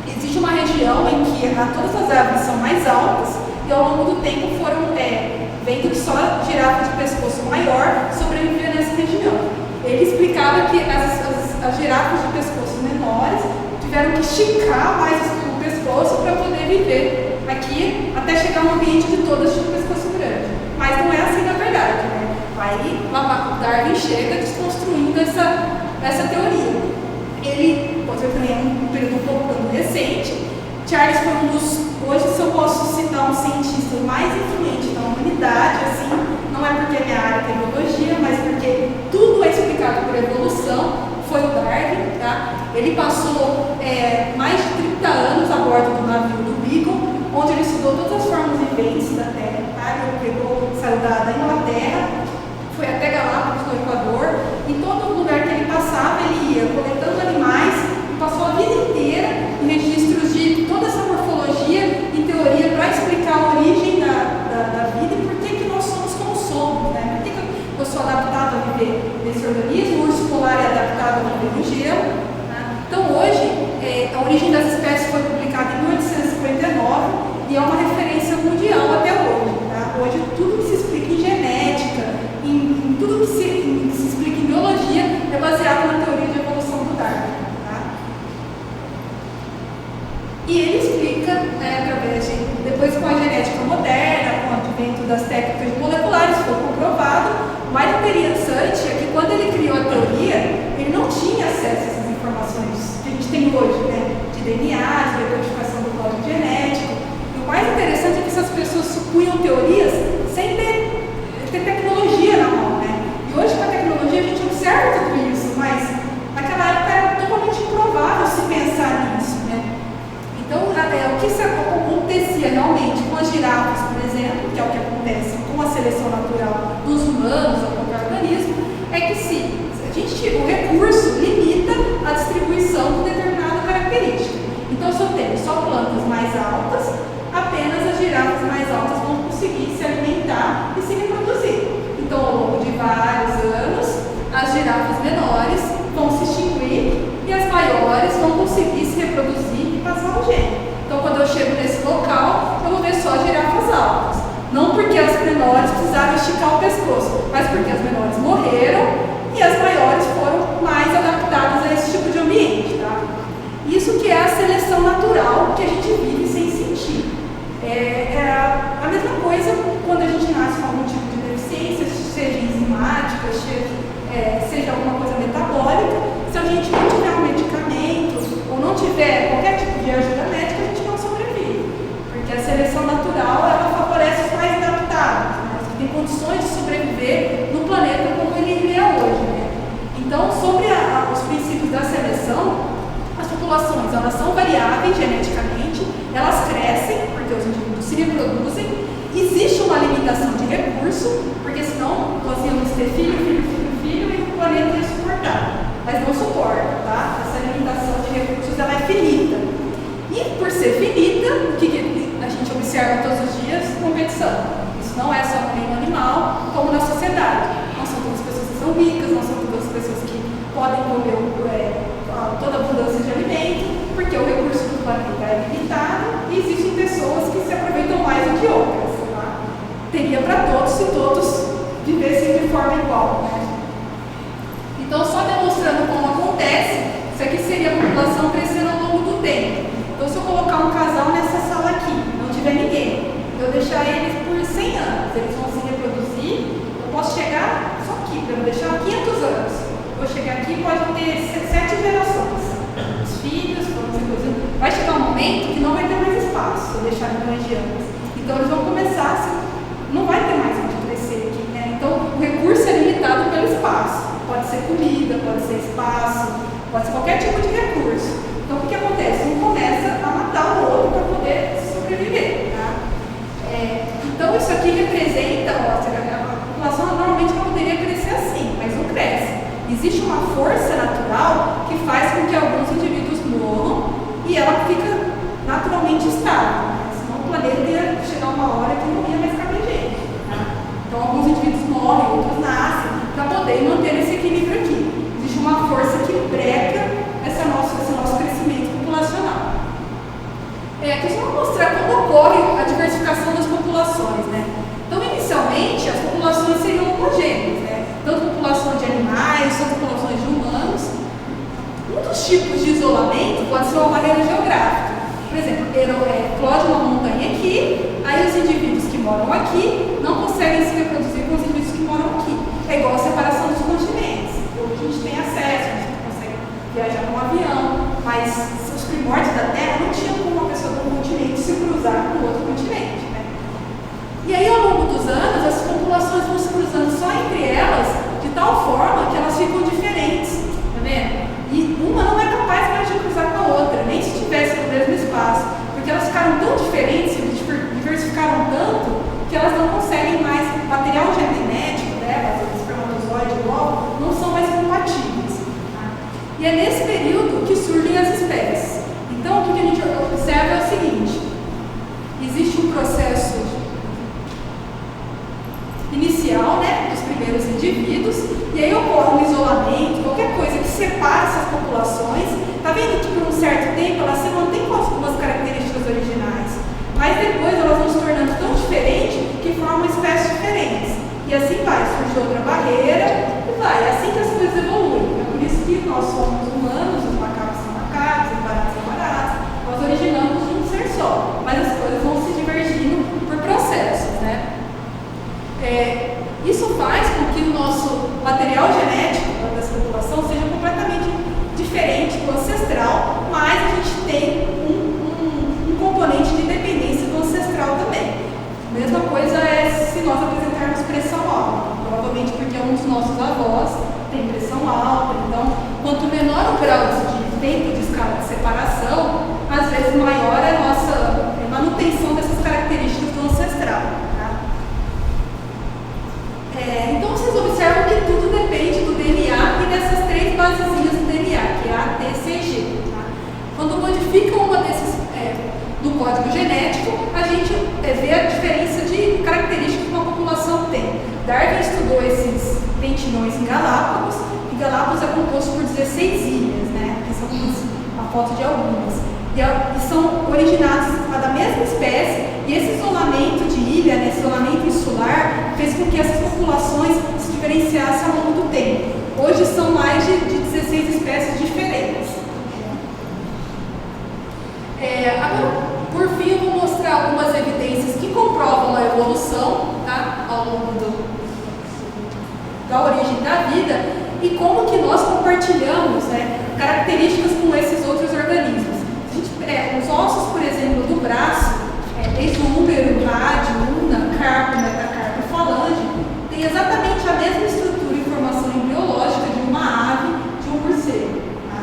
existe uma região em que todas as árvores são mais altas e ao longo do tempo foram vendo que só girafas de pescoço maior sobreviviam nessa região. Ele explicava que as girafas de pescoço menores tiveram que esticar mais o pescoço para poder viver aqui até chegar a um ambiente de todas de pescoço grande. Mas não é assim na verdade, né? Aí Darwin chega desconstruindo essa teoria. Ele, pode ser também um período um pouco recente. Charles foi um dos, hoje se eu posso citar um cientista mais influente da humanidade, assim, não é porque é minha área que é biologia, mas porque tudo é explicado por evolução, foi o Darwin, tá? Ele passou mais de 30 anos a bordo do navio do Beagle, onde ele estudou todas as formas viventes da Terra, tá? Ele saiu da Inglaterra, foi até Galápagos, no Equador, e todo lugar que ele passava, ele ia coletando animais e passou a vida inteira em registros de toda essa morfologia e teoria para explicar a origem da vida e por que nós somos como somos, né? Por que eu sou adaptado a viver nesse organismo, o urso polar é adaptado a viver no gelo, né? Então hoje, a origem das espécies foi publicada em 1859 e é uma referência mundial até hoje, tá? Hoje tudo que se explica em genética, em tudo que se explica em biologia é baseado na teoria de evolução do Darwin, tá? E ele explica, através de, depois com a genética moderna, com o advento das técnicas moleculares, foi comprovado. O mais interessante é que quando ele criou a teoria, ele não tinha acesso a essas informações que a gente tem hoje, né? De DNA, de decodificação do código genético. E o mais interessante é que essas pessoas supunham teorias sem ter tecnologia na mão, né? E hoje com a tecnologia a gente observa tudo isso, mas naquela época era totalmente improvável se pensar nisso, né? Então, o que acontecia realmente com as girafas, por exemplo, que é o que acontece com a seleção natural dos humanos ou qualquer organismo, é que se o recurso limita a distribuição de determinada característica. Então, se eu tenho só plantas mais altas, apenas as girafas mais altas vão conseguir se alimentar e se reproduzir. Então, ao longo de vários anos, as girafas menores vão se extinguir e as maiores vão conseguir se reproduzir e passar o gene. Então, quando eu chego nesse local, eu vou ver só girafas altas. Não porque as menores precisaram esticar o pescoço, mas porque as menores morreram e as maiores foram mais adaptadas a esse tipo de ambiente, tá? Isso que é a seleção natural que a gente vive sem sentir. É a mesma coisa quando a gente nasce com algum tipo de deficiência, seja enzimática, seja alguma coisa metabólica. Se a gente não tiver um medicamento ou não tiver qualquer tipo de ajuda médica, a gente não sobrevive. Porque a seleção natural, ela favorece os mais adaptados, né? Os que têm condições de sobreviver no planeta como ele é hoje, né? Então, sobre os princípios da seleção, as populações, elas são variáveis geneticamente, elas crescem, porque os indivíduos se reproduzem, existe uma limitação de recurso, porque senão nós íamos ter filho, e o planeta ia suportar, mas não suporta, tá? Essa limitação de recursos, ela é finita. E por ser finita, o que a gente observa todos os dias? Competição. Isso não é só no reino animal, como na sociedade. Não são todas as pessoas que são ricas, não são todas as pessoas que podem comer toda a abundância de alimento, porque o recurso do planeta é limitado e existem pessoas que se aproveitam mais do que outras. Tá? Teria para todos se todos vivessem de forma igual. Né? Então, só demonstrando como acontece, isso aqui seria a população crescendo ao longo do tempo. Então, se eu colocar um casal nessa sala aqui, não tiver ninguém, eu deixar eles por 100 anos, eles vão se reproduzir, eu posso chegar só aqui, para eu deixar 500 anos. Vou chegar aqui, pode ter 7 gerações. Os filhos, vai chegar um momento que não vai ter mais espaço se eu deixar milhões de anos. Então eles vão começar, não vai ter mais onde crescer aqui, né? Então o recurso é limitado pelo espaço. Pode ser comida, pode ser espaço, pode ser qualquer tipo de recurso. Então o que acontece? Um começa a matar o outro para poder sobreviver, tá? Então isso aqui representa, a população normalmente não poderia crescer assim, mas não cresce. Existe uma força natural que faz com que alguns indivíduos morram e ela fica naturalmente estável. Né? Senão o planeta ia chegar uma hora que não ia mais caber gente. Né? Então alguns indivíduos morrem, outros nascem, para poder manter esse equilíbrio aqui. Existe uma força que breca esse nosso crescimento populacional. Aqui só vou mostrar como ocorre a diversificação das populações. Né? Então, inicialmente, as populações seriam homogêneas, né? Tanto população de animais, quanto populações de humanos. Um dos tipos de isolamento pode ser uma barreira geográfica. Por exemplo, eclode uma montanha aqui, aí os indivíduos que moram aqui não conseguem se reproduzir com os indivíduos que moram aqui. É igual a separação dos continentes. Hoje a gente tem acesso, a gente consegue viajar com um avião, mas os primórdios da Terra não tinham como uma pessoa de um continente se cruzar com outro continente, né? E aí, ao longo dos anos, as populações vão se cruzando só entre elas, de tal forma que elas ficam diferentes, tá vendo? E uma não é capaz mais de cruzar com a outra, nem se estivesse no mesmo espaço, porque elas ficaram tão diferentes, se diversificaram tanto, que elas não conseguem mais, o material genético delas, o espermatozoide e o óvulo, não são mais compatíveis. Tá? E é nesse período que surgem as espécies. Então, o que a gente observa é o seguinte: existe um processo inicial, né, dos primeiros indivíduos, e aí ocorre um isolamento, qualquer coisa que separa essas populações. Está vendo que por um certo tempo elas se mantêm com algumas características originais, mas depois elas vão se tornando tão diferentes que formam espécies diferentes. E assim vai, surge outra barreira, e vai, é assim que as coisas evoluem. É por isso que nós somos humanos, os macacos são macacos, os baratos são baratos, nós originamos de um ser só, mas as coisas vão se divergindo por processos, né? Isso faz com que o nosso material genético dessa população seja completamente diferente do ancestral, mas a gente tem um componente de dependência do ancestral também. Mesma coisa é se nós apresentarmos pressão alta, provavelmente porque um dos nossos avós tem pressão alta. Então, quanto menor o grau de tempo de escala de separação, às vezes maior é a nossa manutenção dessas características do ancestral. Então vocês observam que tudo depende do DNA e dessas três basezinhas do DNA, que é A, T, C e G. Tá? Quando modifica uma desses do código genético, a gente vê a diferença de características que uma população tem. Darwin estudou esses tentilhões em Galápagos, e Galápagos é composto por 16 ilhas, né? Que são a foto de algumas. E são originados da mesma espécie, e esse isolamento de ilha, né, esse isolamento insular, fez com que essas populações se diferenciassem ao longo do tempo. Hoje são mais de 16 espécies diferentes. Agora, por fim, eu vou mostrar algumas evidências que comprovam a evolução, tá, ao longo da origem da vida, e como que nós compartilhamos, né, características com esses outros organismos. Os ossos, por exemplo, do braço, desde o úmero, rádio, ulna, carpo, metacarpo e falange, tem exatamente a mesma estrutura e formação embriológica de uma ave, de um morcego. Tá?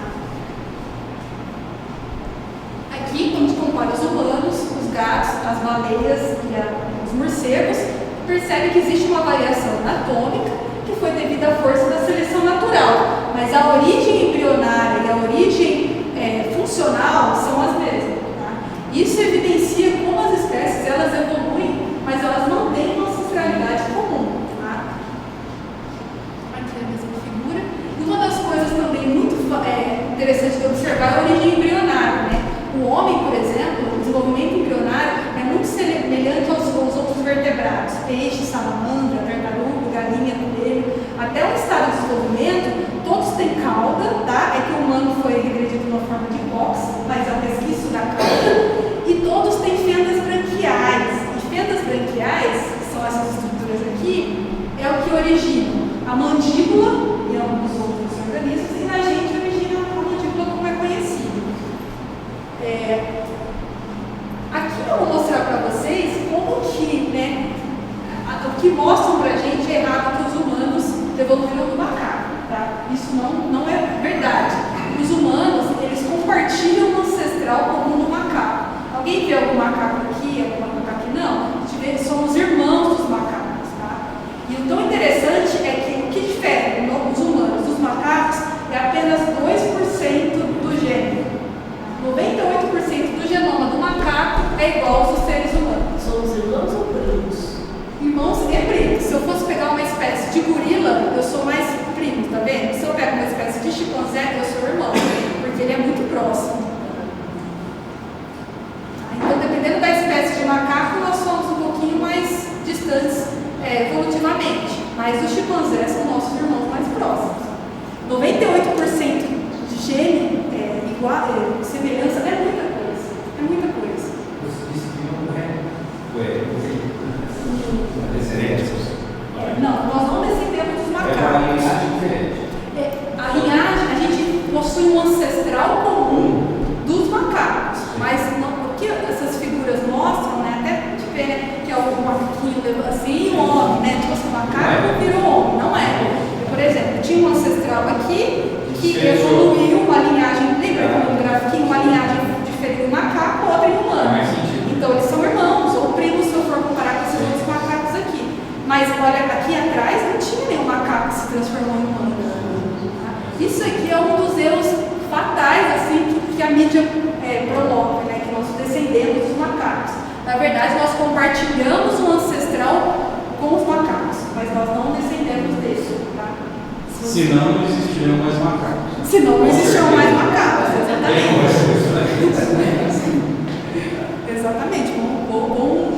Aqui, quando a gente compara os humanos, os gatos, as baleias e os morcegos, percebe que existe uma variação anatômica que foi devido à força da seleção natural, mas a origem embrionária e a origem funcional são as mesmas. Tá? Isso evidencia como as espécies elas evoluem, mas elas não têm uma ancestralidade comum. Tá? Aqui é a mesma figura. E uma das coisas também muito interessante de observar é a origem embrionária. Né? O homem, por exemplo, o desenvolvimento embrionário é muito semelhante aos outros vertebrados: peixe, salamandra, tartaruga, galinha, coelho. Até o estado de desenvolvimento, todos têm cauda, tá? É que o humano foi regredido na forma de box, mas é um resquício da cauda. E todos têm fendas branquiais. E fendas branquiais, que são essas estruturas aqui, é o que origina a mandíbula em alguns outros organismos, e na gente origina a mandíbula como é conhecido. Aqui eu vou mostrar para vocês como que, né, o que mostram para a gente é errado que os humanos evoluíram do macaco. Tá? Isso não é verdade. Os humanos, eles compartilham o ancestral comum do macaco. Alguém vê algum macaco aqui, algum macaco aqui? Não. Somos irmãos dos macacos. Tá? E o tão interessante é que o que difere os humanos dos macacos é apenas 2% do gênero. 98% do genoma do macaco é igual aos dos seres humanos. Somos irmãos ou primos? Irmãos e primos. Se eu fosse pegar uma espécie de gorila, eu sou mais primo, tá vendo? Se eu pego uma espécie de chimpanzé, eu sou irmão, porque ele é muito próximo. Então, dependendo da espécie de macaco, nós somos um pouquinho mais distantes evolutivamente, mas os chimpanzés são nossos irmãos mais próximos. 98% de gene semelhança é muita coisa. É muita coisa. Você disse que não é. assim, o homem, né? Tipo assim, o macaco virou homem, não é. Por exemplo, tinha um ancestral aqui que evoluiu uma linhagem, lembra como no grafiquinho, uma linhagem diferente do macaco, outra em humano. Então eles são irmãos, ou primos, se eu for comparar com esses outros macacos aqui. Mas olha, aqui atrás não tinha nenhum macaco que se transformou em humano. Isso aqui é um dos erros fatais assim, que a mídia promove, né? Que nós descendemos dos macacos. Na verdade, nós compartilhamos um ancestral com os macacos, mas nós não descendemos dele. Tá? Senão não existiriam mais macacos. Senão não existiam mais macacos, exatamente. Exatamente, bom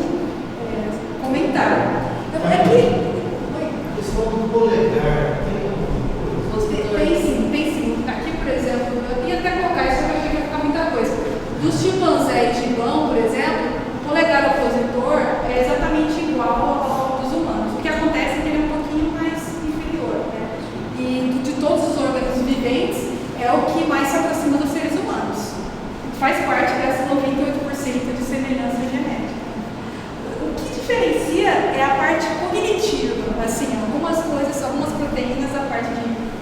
comentário. É que. Questão do polegar, Tem sim. Aqui, por exemplo, eu ia até colocar isso, mas eu ia ficar muita coisa. Dos chimpanzés e gibão, por exemplo, o polegar opositor é exatamente igual ao dos humanos. O que acontece é que ele é um pouquinho mais inferior, né? E de todos os organismos viventes, é o que mais se aproxima dos seres humanos. Faz parte dessa 98% de semelhança genética. O que diferencia é a parte cognitiva, assim, algumas proteínas, a parte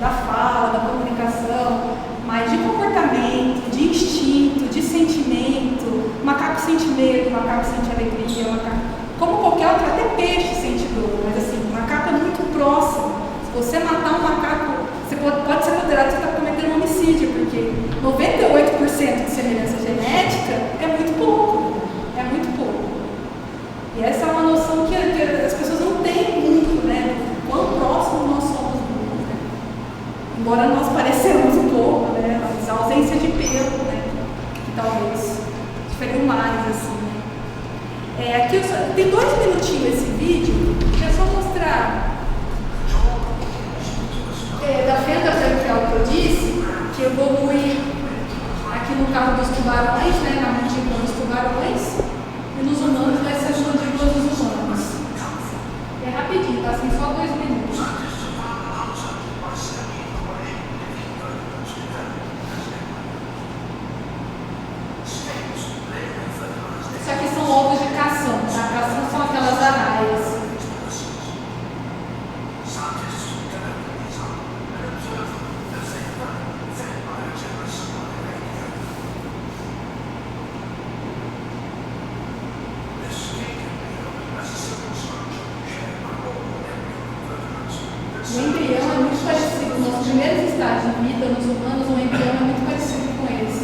da fala, da comunicação, mas de comportamento, de instinto, de sentimento. O macaco sente medo, o macaco sente alegria, como qualquer outro, até peixe sente dor, mas assim, o macaco é muito próximo. Se você matar um macaco, você pode ser considerado que você está cometendo um homicídio, porque 98% de semelhança genética é muito pouco. É muito pouco. E essa é uma noção que as pessoas não têm muito, né? Quão próximo nós somos muito, né? Embora nós parecemos um pouco, né? Mas a ausência de pelo, né? Que talvez diferiu mais, assim, né? Aqui tem 2 minutinhos esse vídeo, eu só mostrar da fenda branquial que eu disse, que evolui aqui no caso dos tubarões, né? Na mandíbula dos tubarões, e nos humanos vai ser as mandíbulas dos humanos. É rapidinho, tá assim, só 2 minutos. Isso aqui são ovos de cação, tá? Cação são aquelas arraias. O embrião é muito parecido, nos primeiros estágios de vida nos humanos, o embrião é muito parecido com eles.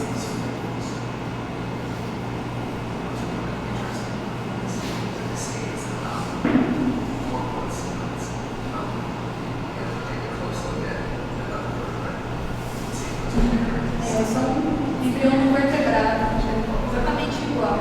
São um embrião no vertebrado, exatamente igual.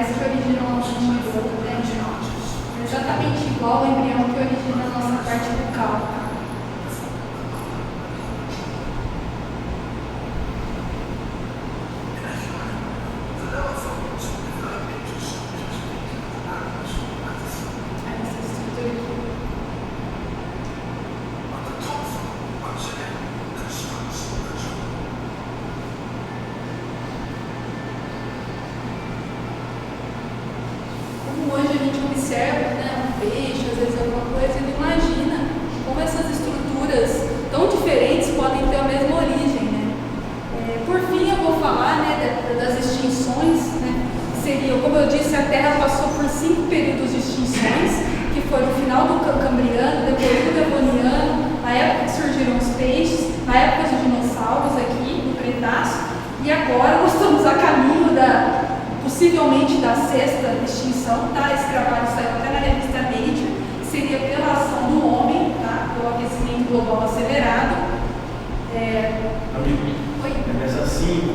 Que originam a nossa mandíbula, né? É exatamente igual ao embrião que origina a nossa parte bucal. Essa estrutura aqui. Hoje a gente observa, né, um peixe, às vezes alguma coisa, ele imagina como essas estruturas tão diferentes podem ter a mesma origem, né? Por fim, eu vou falar, né, das extinções, né? Seria, como eu disse, a Terra passou por 5 períodos de extinções, que foi no final do Cambriano, depois do Devoniano, na época que surgiram os peixes, na época dos dinossauros aqui, no Cretáceo, e agora nós estamos a caminho possivelmente da 6ª extinção, tá? Esse trabalho saiu até na revista Nature, seria pela ação do homem, tá? Pelo aquecimento global acelerado. Amigo, nessas 5,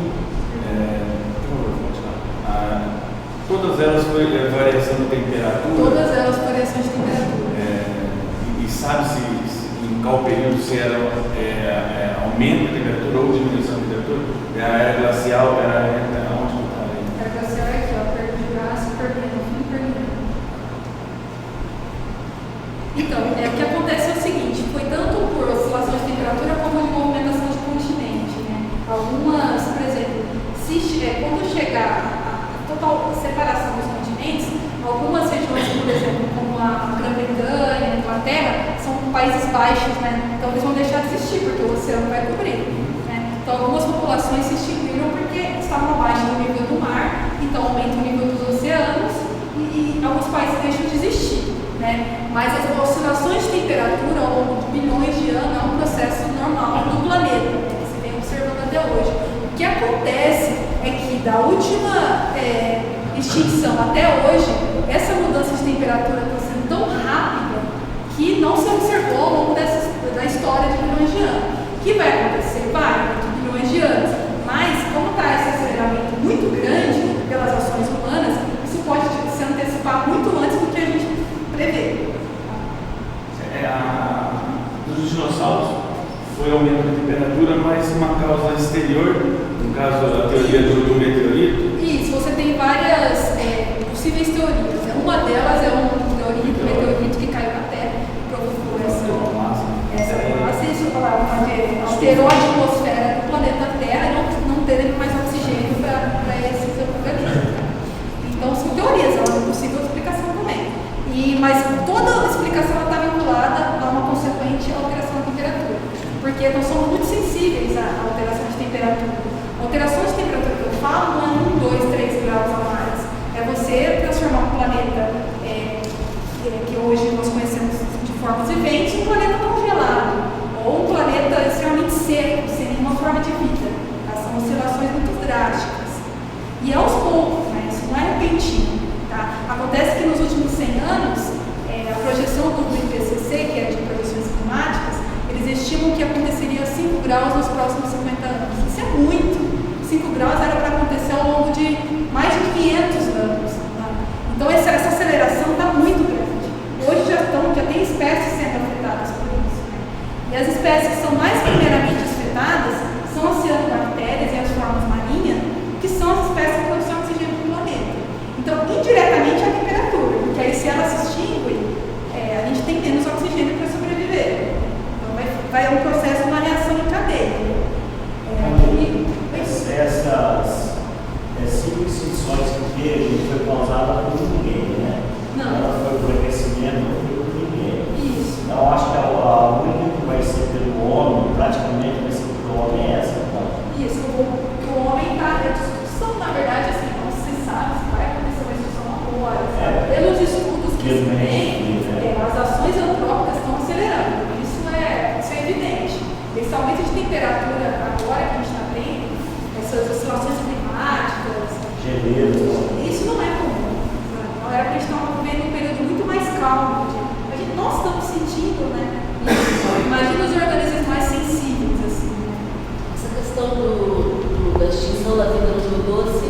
todas elas foi variação de temperatura? Todas elas variação de temperatura. E sabe-se em qual período, se era aumento da temperatura ou diminuição da temperatura, a era glacial era onde que estava aí? A era glacial é aqui, ó, perto de Jurássico, Permiano. Então, o que acontece é o seguinte, foi tanto por oscilações de temperatura como de movimentação de continente, né? Algumas, por exemplo, quando chegar a total separação dos continentes, algumas regiões, por exemplo, como a Grã-Bretanha, a Inglaterra, são países baixos, né? Então eles vão deixar de existir, porque o oceano vai cobrir, né? Então algumas populações se extinguiram porque estavam abaixo do nível do mar, então aumenta o nível dos oceanos e alguns países deixam de existir, né? Mas as oscilações de temperatura ao longo de bilhões de anos é um processo normal do planeta, que se vem observando até hoje. O que acontece é que da última extinção até hoje, essa mudança de temperatura está sendo tão rápida que não se observou ao longo da história de bilhões de anos. O que vai acontecer? Vai, de bilhões de anos. Mas, como está esse aceleramento muito grande pelas ações humanas, isso pode se antecipar muito antes do que a gente prevê. Dos dinossauros foi aumento da temperatura, mas uma causa exterior, no caso a teoria do meteorito. Isso, você tem várias possíveis teorias. Uma delas é uma teoria do meteorito que caiu na Terra e provocou essa massa. Isso falava de alterou a atmosfera do planeta Terra e não ter mais oxigênio para esses organismos. Então são teorias, é uma possível explicação também. Mas toda a explicação está vinculada a uma consequente alteração de temperatura, porque nós somos muito sensíveis à alteração de temperatura. Alterações de temperatura que eu falo não é 1, 2, 3 graus a mais. É você transformar um planeta que hoje nós conhecemos de formas viventes em um planeta congelado, ou um planeta extremamente seco, sem nenhuma forma de vida. Tá? São oscilações muito drásticas. E aos poucos, né? Isso não é repentino. Tá? Acontece que nos últimos 100 anos, a projeção do IPCC, que é de projeções climáticas, eles estimam que aconteceria 5 graus nos próximos 50 anos. Isso é muito. 5 graus era para acontecer ao longo de mais de 500 anos. Tá? Então essa aceleração está muito grande. Hoje já tem espécies sendo afetadas por isso. Né? E as espécies que são mais primeiramente afetadas são as cianobactérias e as formas marinhas, que são as espécies que produzem oxigênio no planeta. Então, indiretamente é a temperatura, porque aí se ela se extingue, a gente tem menos oxigênio para sobreviver. Então vai um processo de uma reação em cadeia. Essas 5 extinções que teve, a gente foi causada por ninguém, né? Não. Ela foi por aquecimento, não foi por ninguém. Isso. Então, acho que a única que vai ser pelo homem, praticamente vai ser pelo homem é essa. Então. Isso, o homem está em discussão, na verdade, assim, não se sabe se vai acontecer uma discussão agora. Pelos estudos que se têm, as ações antrópicas estão acelerando. Isso é evidente. Esse aumento de temperatura agora que a gente está tendo, essas oscilações climáticas, isso não é comum. Não era que a gente estava vivendo um período muito mais calmo. Nós estamos sentindo, né? Imagina os organismos mais sensíveis, assim. Né? Essa questão da extinção da vida no Rio Doce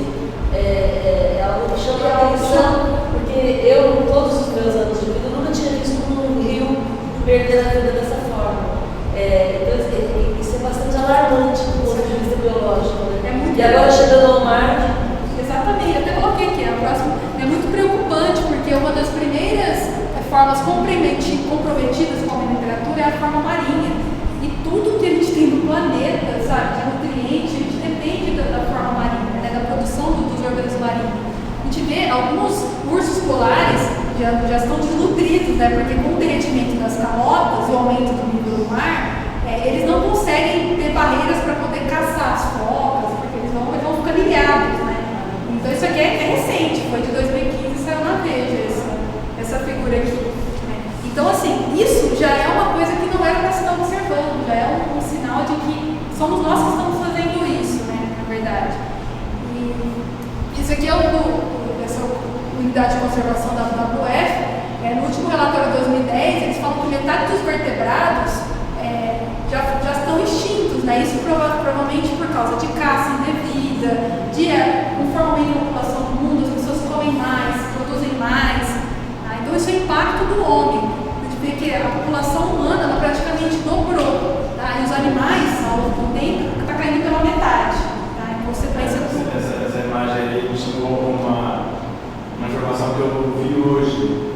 é algo que chama a atenção, porque eu, em todos os meus anos de vida, nunca tinha visto um rio perder a vida dessa forma. Então, isso é bastante alarmante do ponto de vista biológico. Né? E agora chegando ao mar. Exatamente, eu até coloquei aqui, é muito preocupante, porque uma das primeiras formas comprometidas com a temperatura é a forma marinha. E tudo que a gente tem no planeta, sabe, de nutrientes, a gente depende da forma marinha, né, da produção dos organismos marinhos. A gente vê alguns ursos polares já estão desnutridos, né, porque com o derretimento das calotas e o aumento do nível do mar, eles não conseguem ter barreiras para poder caçar as focas, porque eles vão ficando ilhados, né. Então isso aqui é recente, foi de 2015, saiu na Veja essa figura aqui. Né? Então, assim, isso já é uma coisa que não era para se estar observando, já é um sinal de que somos nós que estamos fazendo isso, né, na verdade. E isso aqui é essa unidade de conservação da WWF. No último relatório de 2010, eles falam que metade dos vertebrados já estão extintos, né? Isso provavelmente por causa de caça indevida, conforme a população do mundo, as pessoas comem mais, produzem mais. Então isso é o impacto do homem. vê que a população humana ela praticamente dobrou, tá? E os animais, ao longo do tempo, está caindo pela metade, tá? Em consequência do... Essa imagem aí me chegou uma informação que eu vi hoje.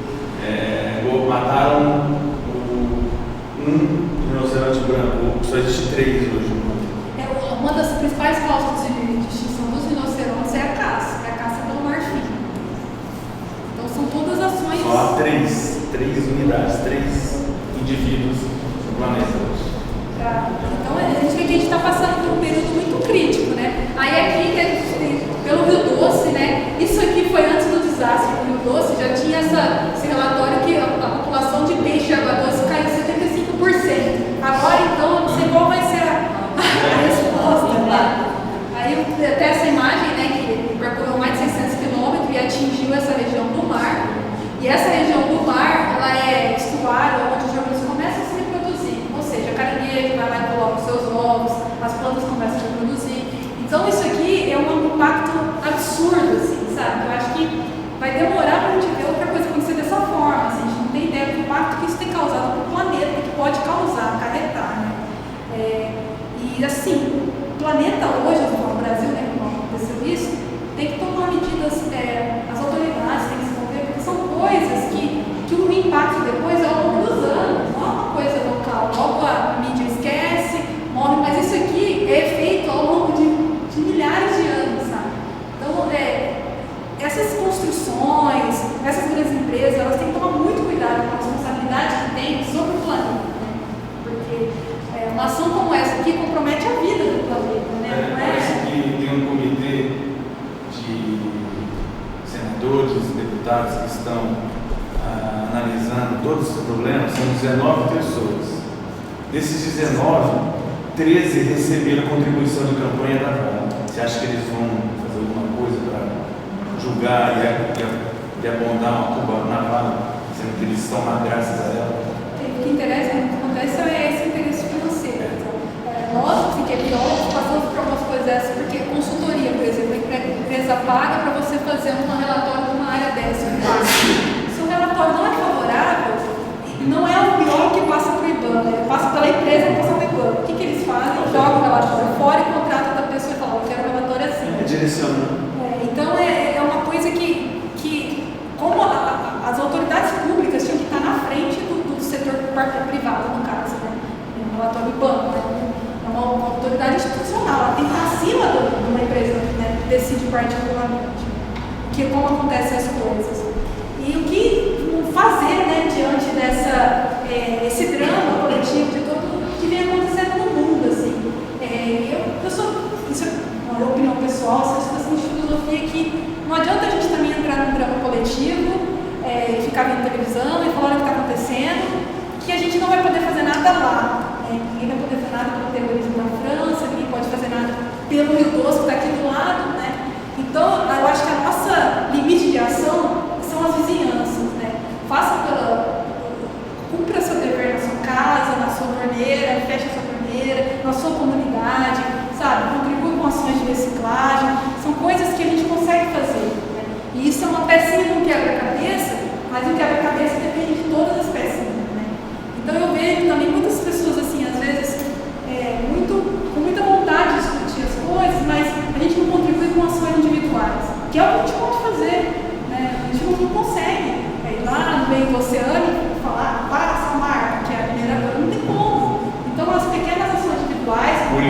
Mataram um rinoceronte branco, só existe 3 hoje no mundo. Uma das principais causas de extinção dos rinocerontes é a caça pelo marfim. Então são todas ações... Só há 3 unidades, 3 indivíduos no planeta hoje. Então a gente vê que a gente está passando por um período muito crítico, né? Aí aqui que a gente tem, pelo Rio Doce, né? Isso aqui foi antes do desastre do Rio Doce, já tinha esse relatório que a população de peixe de água doce caiu 75%. Agora então, eu não sei qual vai ser a resposta, né? Aí até essa imagem, né, que percorreu mais de 600 quilômetros e atingiu essa região do mar. E essa região do mar, ela é estuário, onde os organismos começam a se reproduzir. Ou seja, a caranguejo vai lá e coloca os seus ovos, as plantas começam a reproduzir. Então isso aqui é um impacto absurdo, assim, sabe? Eu acho que vai demorar para a gente ver outra coisa acontecer dessa forma. Assim, a gente não tem ideia do impacto que isso tem causado para o planeta, que pode causar, acarretar, né? E assim, o planeta hoje, no Brasil, né, como aconteceu isso, tem que tomar medidas, as autoridades têm que se envolver, porque são coisas que o impacto depois é ao longo dos anos, não é uma coisa local. Logo a mídia esquece, morre, mas isso aqui é feito ao longo de milhares de anos, sabe? Então, essas construções, essas grandes empresas, elas têm que tomar muito cuidado com a responsabilidade que tem sobre o planeta, né? Porque uma ação como essa aqui compromete a vida do planeta, né? Parece que tem um comitê de senadores, deputados que estão analisando todos os problemas, são 19 pessoas. Desses 19, 13 receberam contribuição de campanha da Vale. Você acha que eles vão fazer alguma coisa para julgar e abondar uma Cuba na Vale, sendo que eles estão lá graças a ela? O que interessa, o que acontece é esse interesse financeiro. Nós, assim, que é biólogo, passamos por algumas coisas dessas, porque consultoria, por exemplo, a empresa paga para você fazer um relatório de uma área dessa. Se o relatório não é favorável, não é o biólogo que passa para o IBAMA, ele passa pela empresa que passa para o IBAMA. O que eles fazem? Jogam o relatório fora e contratam outra pessoa e falam, eu quero um relatório assim. Direcionando. Então é uma coisa que como as autoridades públicas tinham que estar na frente do setor privado, no caso, né? O relatório IBAMA, né? É uma autoridade institucional, ela tem que estar acima de uma empresa, né, que decide particularmente, que como acontecem as coisas. E o que fazer, né, diante esse drama coletivo de tudo que vem acontecendo no mundo, assim. Isso é uma opinião pessoal, essa situação de filosofia que não adianta a gente também entrar num drama coletivo, ficar vendo televisão e falar o que está acontecendo, que a gente não vai poder fazer nada lá. Ninguém vai poder fazer nada pelo terrorismo na França, ninguém pode fazer nada pelo Rio Doce que está aqui do lado, né? Então, eu acho que a nossa limite de ação são as vizinhanças, né? Cumpra seu dever na sua casa, na sua torneira, feche a sua torneira, na sua comunidade, sabe? Contribui com ações de reciclagem, são coisas que a gente consegue fazer, né? E isso é uma pecinha de um quebra-cabeça, mas o quebra-cabeça depende de todas as pecinhas, né? Então eu vejo também muitas pessoas assim, às vezes, com muita vontade de discutir as coisas, mas a gente não contribui com ações individuais, que é o que a gente pode fazer, né? A gente não consegue ir lá no meio do oceano e falar, para essa marca, que é a mineradora, não tem como. Então as pequenas ações individuais, como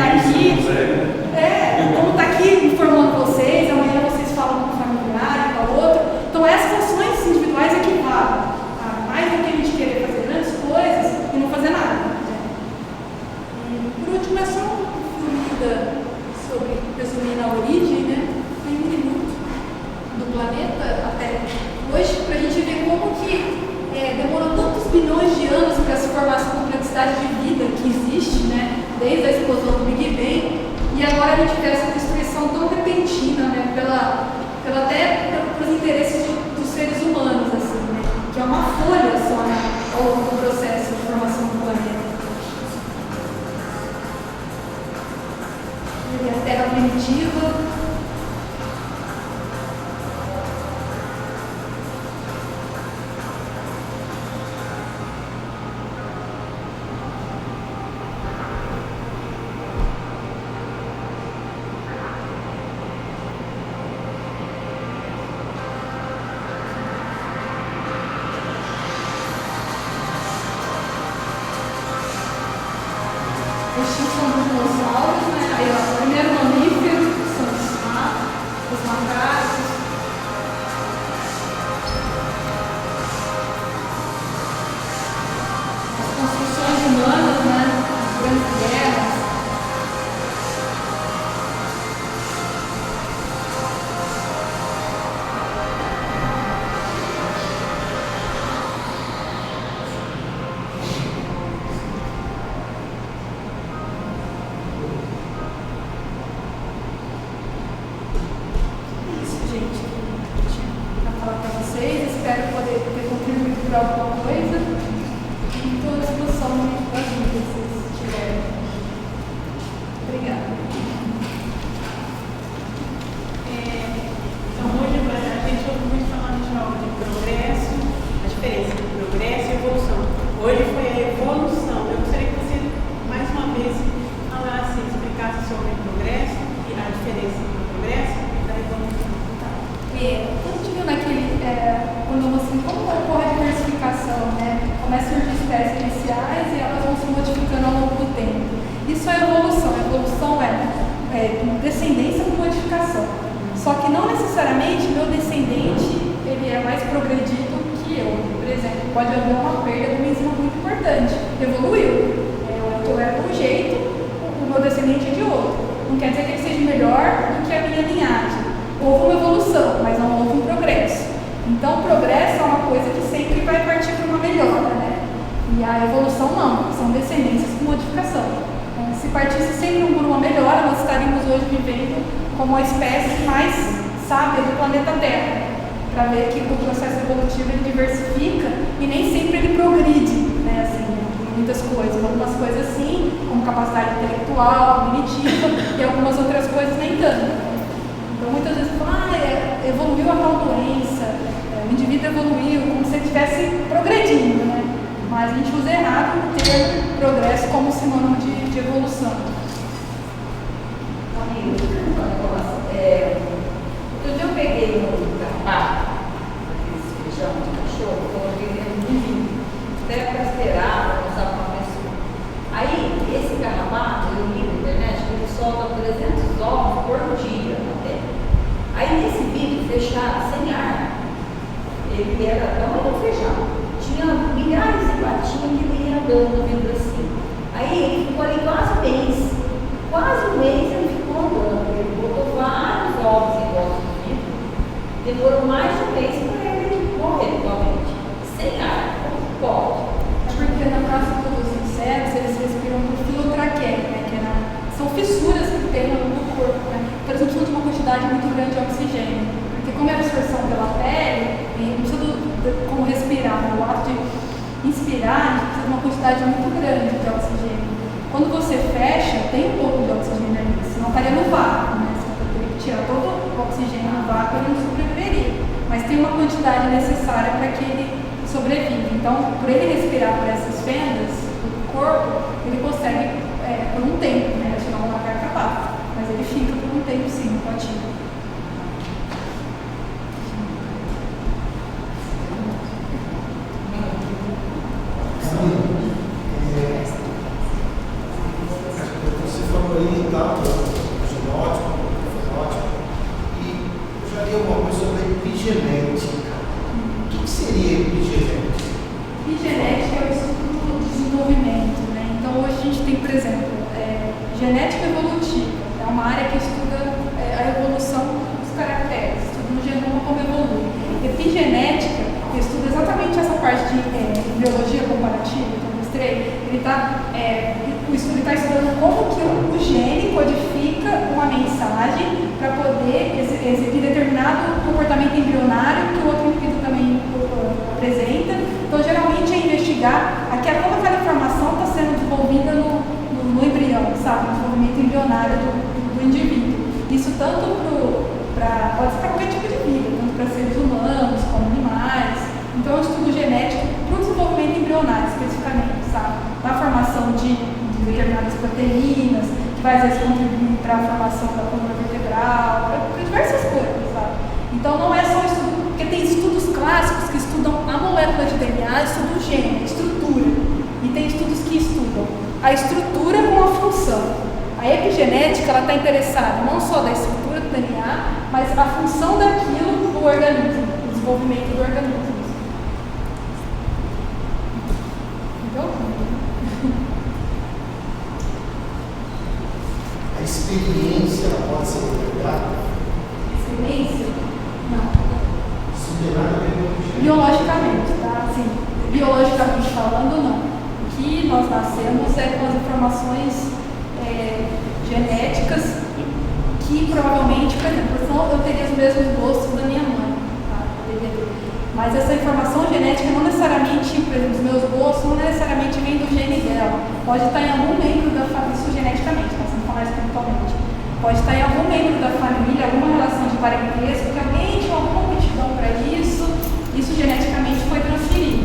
está aqui informando vocês, amanhã vocês falam com o familiar e com a outra. Então essas ações individuais equivalem a mais do que a gente querer fazer grandes coisas e não fazer nada. E por último é só uma dúvida sobre, resumindo a origem, né? Em um minuto do planeta até hoje, para a gente ver como que demorou tantos bilhões de anos para se formar essa complexidade de vida que existe, né? Desde a explosão do Big Bang, e agora a gente vê essa destruição tão repentina, né? Até pelos interesses dos seres humanos, assim, né? Que é uma folha só, né? Ao longo do processo de formação do planeta. E a Terra primitiva. extinção dos dinossauros, né? Aí, ó, o primeiro mamífero, que são os macacos. As construções humanas, né? As grandes guerras. Espero poder ter contribuído para alguma coisa. E estou à disposição das dúvidas, se tiverem. Obrigada. Então, hoje a gente ouve muito falar de progresso, a diferença entre progresso e evolução. Hoje foi a evolução. Eu gostaria que você, mais uma vez, falasse, explicasse sobre o progresso e a diferença entre o progresso e a evolução. Quando a gente viu naquele, quando você, como ocorre a diversificação, né? Começa a surgir espécies iniciais e elas vão se modificando ao longo do tempo. Isso é evolução. A evolução é descendência com modificação. Só que não necessariamente meu descendente ele é mais progredido que eu. Por exemplo, pode haver uma perda de uma enzima muito importante. Evoluiu. Eu era de um jeito, o meu descendente é de outro. Não quer dizer que ele seja melhor do que a minha linhagem. Houve uma evolução, mas não houve um progresso. Então, o progresso é uma coisa que sempre vai partir para uma melhora, né? E a evolução não, são descendências com modificação. Então, se partisse sempre por uma melhora, nós estaríamos hoje vivendo como a espécie mais sábia do planeta Terra. Para ver que o processo evolutivo ele diversifica e nem sempre ele progride, né? Assim, muitas coisas. Algumas coisas sim, como capacidade intelectual, cognitiva, e algumas outras coisas nem tanto. Então, muitas vezes falam, evoluiu a tal doença, o indivíduo evoluiu, como se ele estivesse progredindo, né? Mas a gente usa errado o termo progresso como sinônimo de evolução. Amigo, outro dia eu peguei um carrapato, aqueles feijão de cachorro, coloquei dentro de vinho, até para esperar, para passar para uma pessoa. Aí, esse carrapato, eu li na internet, ele solta 300 ovos por dia na terra. Aí nesse vidro fechado, sem ar, ele era tamanho do feijão. Tinha milhares de patinhas que ele ia andando no vidro assim. Aí ele ficou ali quase um mês ele ficou andando. Ele botou vários ovos em volta do vidro. Demorou mais de um mês para ele morrer totalmente. Sem ar, como pode? É porque no caso dos insetos, eles respiram por filotraqueia, né? São fissuras que tem no corpo, né? Então eles precisam de uma quantidade muito grande de oxigênio. Porque como é a absorção pela pele, não precisa como respirar, né? O ato de inspirar, a gente precisa de uma quantidade muito grande de oxigênio. Quando você fecha, tem um pouco de oxigênio ali, senão estaria no vácuo, né? Você teria que tirar todo o oxigênio no vácuo, ele não sobreviveria. Mas tem uma quantidade necessária para que ele sobreviva. Então, por ele respirar por essas fendas do corpo, ele consegue por um tempo, né? Senão uma carcapato. Mas ele fica por um tempo sim, no potinho. Você falou aí tal, genótipo, fenótipo, e eu já li alguma coisa sobre epigenética. O que seria epigenética? Epigenética é o estudo do desenvolvimento, né? Então hoje a gente tem, por exemplo, genética evolutiva, é uma área que estuda a evolução dos caracteres, estuda no genoma como evolui. Epigenética estuda exatamente essa parte de biologia comparativa que eu mostrei. O estudo está estudando como que o gene codifica uma mensagem para poder exibir determinado comportamento embrionário que o outro indivíduo também apresenta. Então, geralmente é investigar como aquela informação está sendo desenvolvida no embrião, sabe? No desenvolvimento embrionário do indivíduo. Isso tanto pode ser para qualquer tipo de vida, tanto para seres humanos como animais. Então, é um estudo genético para o desenvolvimento embrionário, especificamente, sabe? Na formação de determinadas proteínas, que vai às vezes contribuir para a formação da coluna vertebral, para diversas coisas, sabe? Então, não é só um estudo, porque tem estudos clássicos que estudam a molécula de DNA, estudam o gene, a estrutura, e tem estudos que estudam a estrutura com a função. A epigenética ela está interessada não só da estrutura do DNA, mas a função daquilo no organismo, no desenvolvimento do organismo. Entendeu? A experiência ela pode ser empregada? Experiência? Não. Isso não tem nada a ver com o gênero. Biologicamente, tá? Assim, biologicamente falando, não. O que nós nascemos é com as informações genéticas que provavelmente, por exemplo, senão eu teria os mesmos gostos da minha mãe, tá? Mas essa informação genética não necessariamente, por exemplo, os meus gostos não necessariamente vem do gene dela. Pode estar em algum membro da família, isso geneticamente, nós vamos falar espiritualmente. Pode estar em algum membro da família, alguma relação de parentesco, que alguém tinha alguma aptidão para isso geneticamente foi transferido.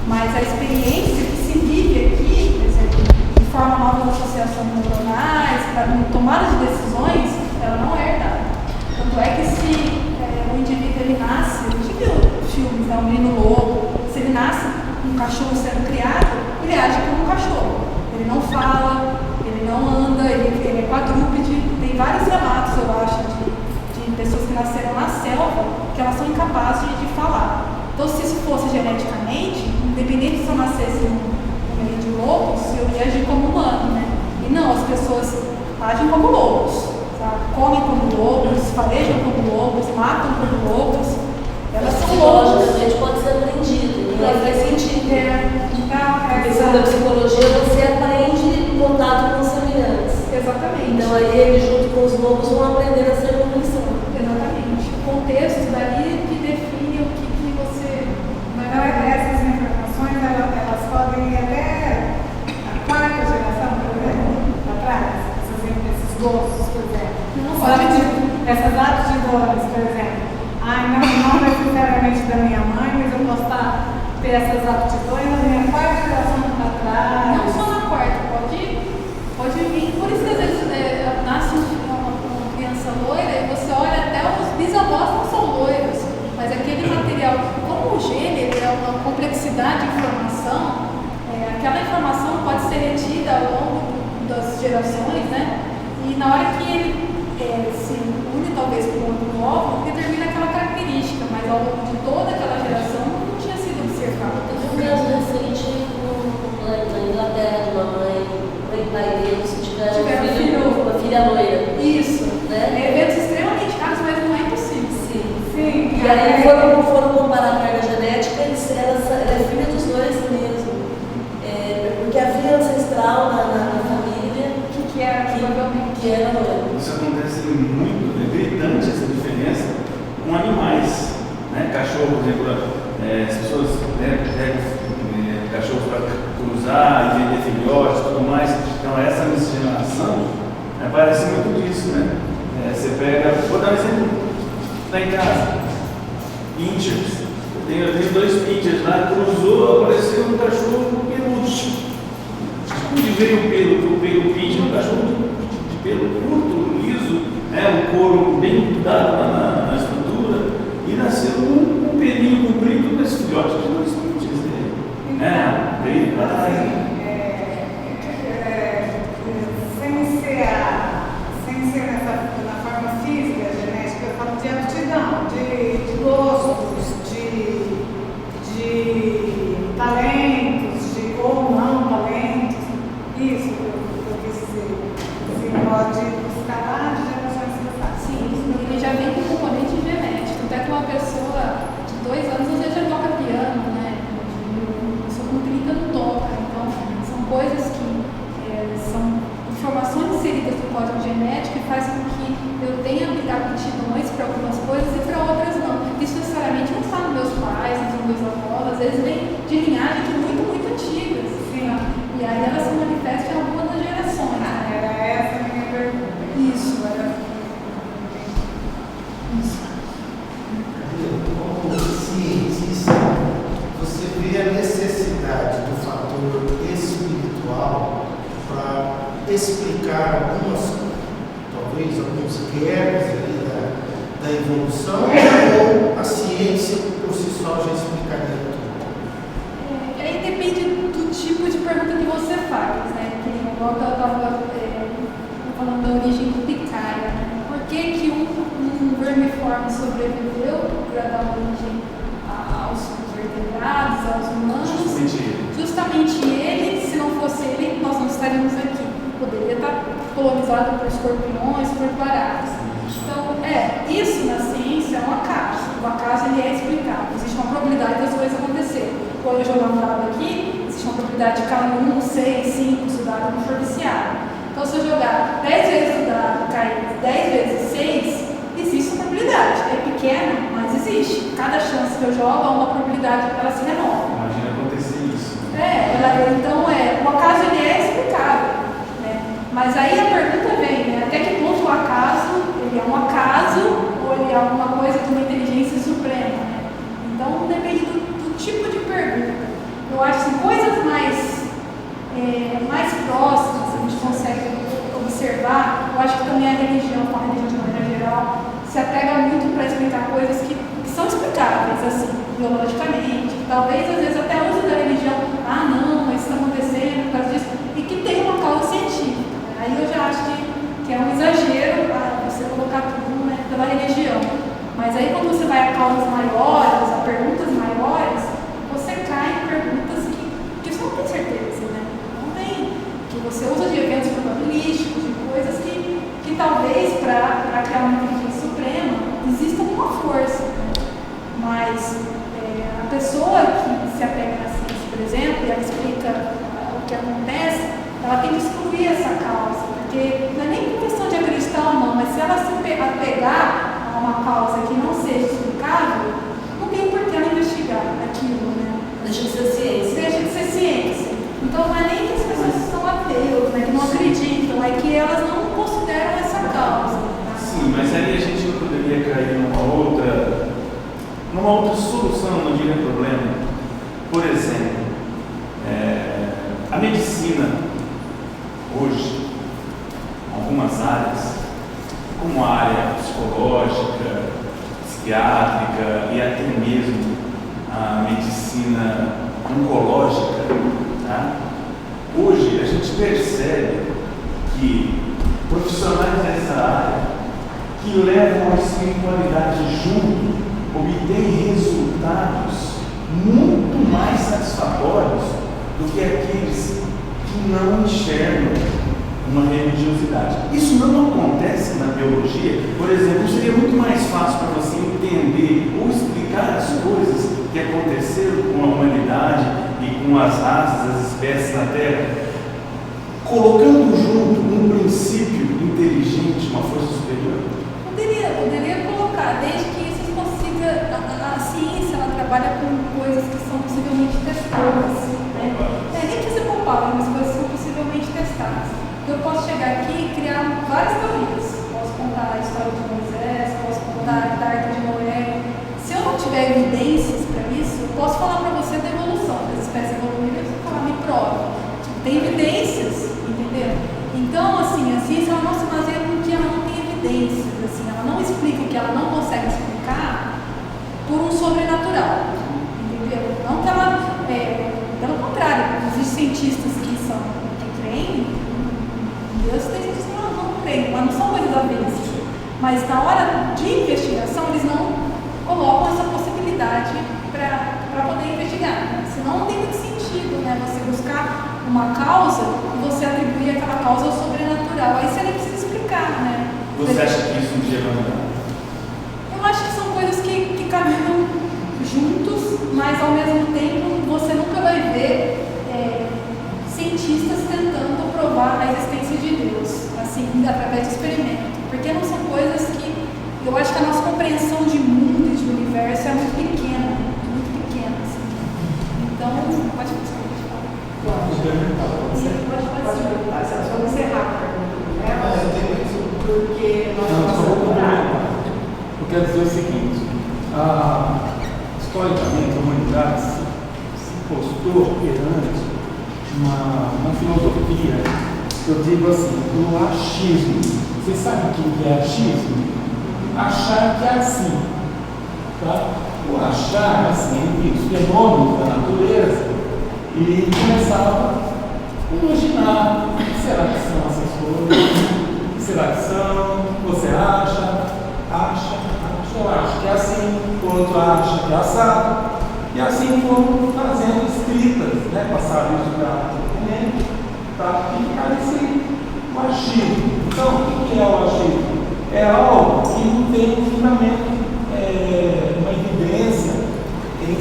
Mas a experiência que se vive aqui, por exemplo, de forma nova das associações neuronais, para tomada de decisões, ela não é herdada. Tanto é que se o indivíduo ele nasce, a gente viu filmes, né, o menino lobo, se ele nasce um cachorro sendo criado, ele age como um cachorro. Ele não fala, ele não anda, ele é quadrúpede. Tem vários relatos, eu acho, de pessoas que nasceram na selva, que elas são incapazes de falar. Então, se isso fosse geneticamente, independente se eu nascesse no meio de lobos, eu ia agir como humano, né? E não, as pessoas agem como lobos, sabe? Comem como lobos, farejam como lobos, matam como lobos. Elas são lobos. Logicamente pode ser aprendido, não faz sentido. Porque segundo a psicologia, você aprende em contato com os semelhantes. Exatamente. Então aí ele junto com os lobos vão aprender a ser cognição. Exatamente. O contexto dali que define o que você vai Então, essas informações, elas podem ir até a quarta geração, por exemplo, atrás, esses gostos, por exemplo. Não pode. Essas aptidões, por exemplo. Não necessariamente da minha mãe, mas eu posso ter essas aptidões na minha quarta geração para trás. Não só na quarta, pode vir. Por isso que às vezes nasce uma criança loira e você olha até os bisavós não são loiros, mas aquele material, como o gene é uma complexidade de informação, aquela informação pode ser retida ao longo das gerações, né? E na hora que ele se une talvez com outro óvulo, determina aquela característica, mas ao longo de toda aquela geração não tinha sido observado. Teve um caso recente na Inglaterra de uma mãe e pai dele se tiveram uma filha loira. Isso. Né? Eventos extremamente raros, mas não é impossível. Sim. E aí foram comparar a carga genética, ela é filha dos dois mesmo. Porque a filha ancestral na família Que era provavelmente. que era loira. Isso acontece muito, é gritante essa diferença com animais, né? Cachorro, por exemplo, as pessoas pegam cachorros para cruzar e vender filhotes e tudo mais. Então essa miscigenação parece muito disso, né? Você pega, vou dar um exemplo, está em casa, pinchers. Eu tenho 2 pinchers lá, cruzou, apareceu um cachorro peludo. Onde veio o pelo pincher, um cachorro de pelo curto, liso, um couro bem dado na estrutura, e nasceu um pelinho comprido com esse filhote de 2 pinchers dele. Veio para trás. Sem ser na forma física, genética, eu falo de aptidão, de gostos, de talentos, ou não talentos. Isso que eu quis dizer. Você pode escalar de gerações passadas. Sim, ele já vem com componente genético. Até que uma pessoa de 2 anos às vezes já toca piano, né? Uma pessoa com 30 não toca. Então, são coisas que são informações inseridas no código genético que faz com que eu tenha aptidões para algumas coisas e para outras não. Isso necessariamente não está nos meus pais, nos meus avós, às vezes vem de linhagens muito, muito antigas. Sim. E aí ela se manifesta em alguma das gerações. Era essa a minha pergunta. Isso, era. Isso. Como cientista, você vê a necessidade do fator espiritual para explicar talvez alguns gaps ali da evolução, ou a ciência por si só já explicaria tudo? Aí depende do tipo de pergunta que você faz, né? Que igual que eu estava falando da origem do picária, né? Por que um vermiforme sobreviveu para dar origem aos vertebrados, aos humanos? Justamente ele, se não fosse ele, nós não estaríamos aqui. Poderia estar colonizado por escorpiões, por baratas. Então, isso na ciência é um acaso. O acaso ele é explicado. Existe uma probabilidade das coisas acontecerem. Quando eu jogar um dado aqui, existe uma probabilidade de cair 1, 6, 5, se o dado não for viciado. Então, se eu jogar 10 vezes o dado e cair 10 vezes 6, existe uma probabilidade. É pequena, mas existe. Cada chance que eu jogo, há uma probabilidade que ela se renova. Imagina acontecer isso. Então, o acaso ele é explicável. Mas aí a pergunta vem, né? Até que ponto o acaso, ele é um acaso ou ele é alguma coisa de uma inteligência suprema, né? Então depende do tipo de pergunta. Eu acho que coisas mais próximas a gente consegue observar. Eu acho que também a religião, com a religião de maneira geral, se apega muito para explicar coisas que são explicáveis, assim, biologicamente. Talvez às vezes até uso da religião, não, mas isso está acontecendo por causa disso, e que tem uma causa científica. Aí eu já acho que é um exagero você colocar tudo, né, pela religião. Mas aí quando você vai a causas maiores, a perguntas maiores, você cai em perguntas que você não tem certeza, né? Não tem. Que você usa de eventos probabilísticos, de coisas que talvez para criar uma inteligência suprema exista alguma força. Né? Mas a pessoa que se apega na ciência, por exemplo, e ela explica o que acontece, ela tem que excluir essa causa, porque não é nem questão de acreditar ou não, mas se ela se apegar a uma causa que não seja explicável, não tem por que ela investigar aquilo, né? Deixa de ser ciência. Deixa de ser ciência. Então não é nem que as pessoas são ateus, né, que não acreditam, é que elas não consideram essa causa. Tá? Sim, mas aí a gente não poderia cair numa outra solução, não diria problema. Por exemplo, a medicina hoje, algumas áreas, como a área psicológica, psiquiátrica e até mesmo a medicina oncológica, tá? Hoje a gente percebe que profissionais dessa área que levam a espiritualidade junto obtêm resultados muito mais satisfatórios do que aqueles que não enxergam uma religiosidade. Isso não acontece na biologia. Por exemplo, seria muito mais fácil para você entender ou explicar as coisas que aconteceram com a humanidade e com as raças, as espécies na Terra, colocando junto um princípio inteligente, uma força superior. Poderia colocar, desde que você consiga. A ciência ela trabalha com coisas que são possivelmente testadas. Né? Nem que você compare, mas coisas que são possivelmente testadas. Eu posso chegar aqui e criar várias teorias. Posso contar a história de Moisés, posso contar da Arca de Noé. Se eu não tiver evidências para isso, eu posso falar para você da evolução das espécies evoluídas e falar, me prova. Tem evidências, entendeu? Então, assim, a ciência ela não se baseia no que ela não tem evidências. Assim, ela não explica o que ela não consegue explicar por um sobrenatural. Entendeu? Não que ela. Pelo contrário, existem cientistas que creem. Deus tem gente que não creem, mas não são coisas avessas. Mas na hora de investigação, eles não colocam essa possibilidade para poder investigar. Né? Senão não tem muito sentido, né? Você buscar uma causa e você atribuir aquela causa ao sobrenatural. Aí você nem precisa explicar, né? Você acha que isso um dia vai mudar? Eu acho que são coisas que caminham juntos, mas ao mesmo tempo você nunca vai ver cientistas tentando provar a existência de Deus, assim, através de experimento, porque não são coisas que eu acho que a nossa compreensão de mundo e de universo é muito pequena, assim. Então, pode falar. Pode ser. Vamos encerrar a pergunta. Porque nós Não, só vou vamos complementar. Eu quero dizer o seguinte: historicamente, a humanidade se postou perante uma filosofia, eu digo assim, do achismo. Você sabe o que é achismo? Achar que é assim. Tá? O achar, assim, os fenômenos da natureza, e começava imaginar, o que será que são essas coisas? O que será que são? Você acha? Eu acho que é assim, o outro acha que é assado. E assim fomos fazendo escritas, né? Passaram isso para o documento, tá? E ficar esse o artigo. Então, o que é o artigo? É algo que não tem um fundamento, uma evidência em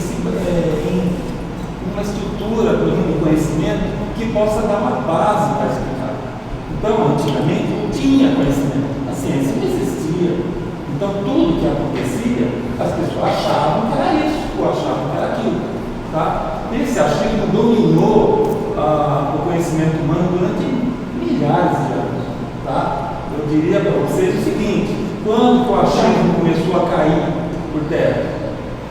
uma estrutura, por exemplo, de conhecimento que possa dar uma base para explicar. Então, antigamente não tinha conhecimento, a ciência não existia. Então, tudo que acontecia, as pessoas achavam que era isso, ou achavam que era aquilo. Tá? Esse achismo dominou o conhecimento humano durante milhares de anos. Tá? Eu diria para vocês o seguinte: quando o achismo começou a cair por terra?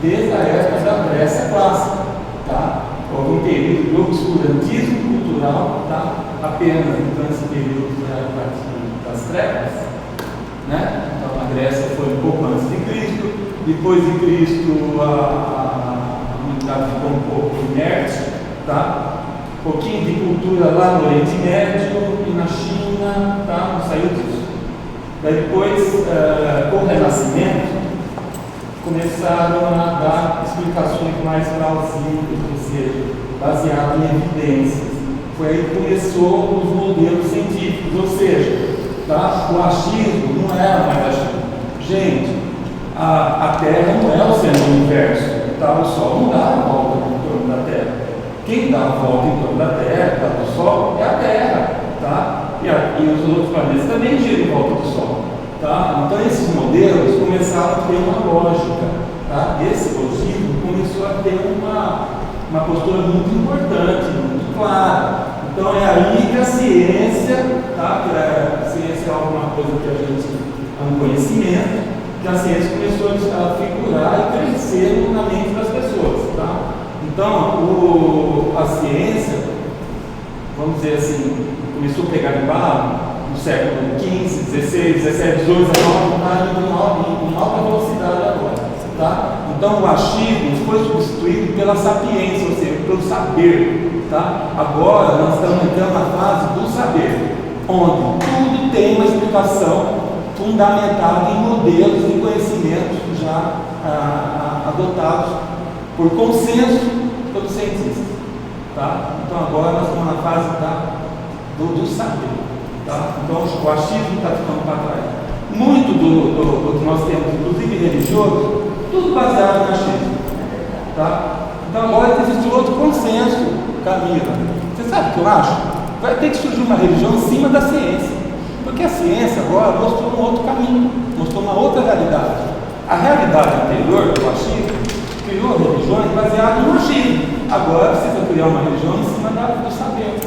Desde a época da Grécia clássica. Tá? Houve um período de obscurantismo cultural, tá? Apenas então esse período das trevas. Né? Então a Grécia foi um pouco antes de Cristo, depois de Cristo a humanidade ficou um pouco inerte, tá? Um pouquinho de cultura lá no Oriente Médio e na China, tá? Não saiu disso. Daí depois, com o Renascimento, começaram a dar explicações mais plausíveis, ou seja, baseadas em evidências. Foi aí que começou os modelos científicos, ou seja, tá? O achismo não era mais achismo. Gente, a Terra não é o centro do universo. Tá? O Sol não dá a volta em torno da Terra. Quem dá a volta em torno da Terra, do Sol, é a Terra. Tá? E os outros planetas também giram em volta do Sol. Tá? Então esses modelos começaram a ter uma lógica. Tá? Esse lógico começou a ter uma postura muito importante, muito clara. Então é aí que a ciência, tá? Que a ciência é alguma coisa que a gente é um conhecimento, que a ciência começou a figurar e crescer na mente das pessoas. Tá? Então a ciência, vamos dizer assim, começou a pegar de bala no século XV, XVI, XVII, XVIII, XIX, está indo em alta velocidade agora. Tá? Então o achismo foi substituído pela sapiência, ou seja, pelo saber. Tá? Agora nós estamos entrando na fase do saber, onde tudo tem uma explicação fundamentada em modelos de conhecimento já adotados por consenso pelos cientistas. Tá? Então agora nós estamos na fase do saber. Tá? Então o achismo está ficando para trás. Muito do que nós temos, inclusive religioso, tudo baseado no achismo. Tá? Então agora existe outro consenso, Camila. Você sabe o que eu acho? Vai ter que surgir uma religião em cima da ciência. Porque a ciência agora mostrou um outro caminho, mostrou uma outra realidade. A realidade anterior do achismo criou religiões baseadas no achismo. Agora precisa criar uma religião em cima do saber.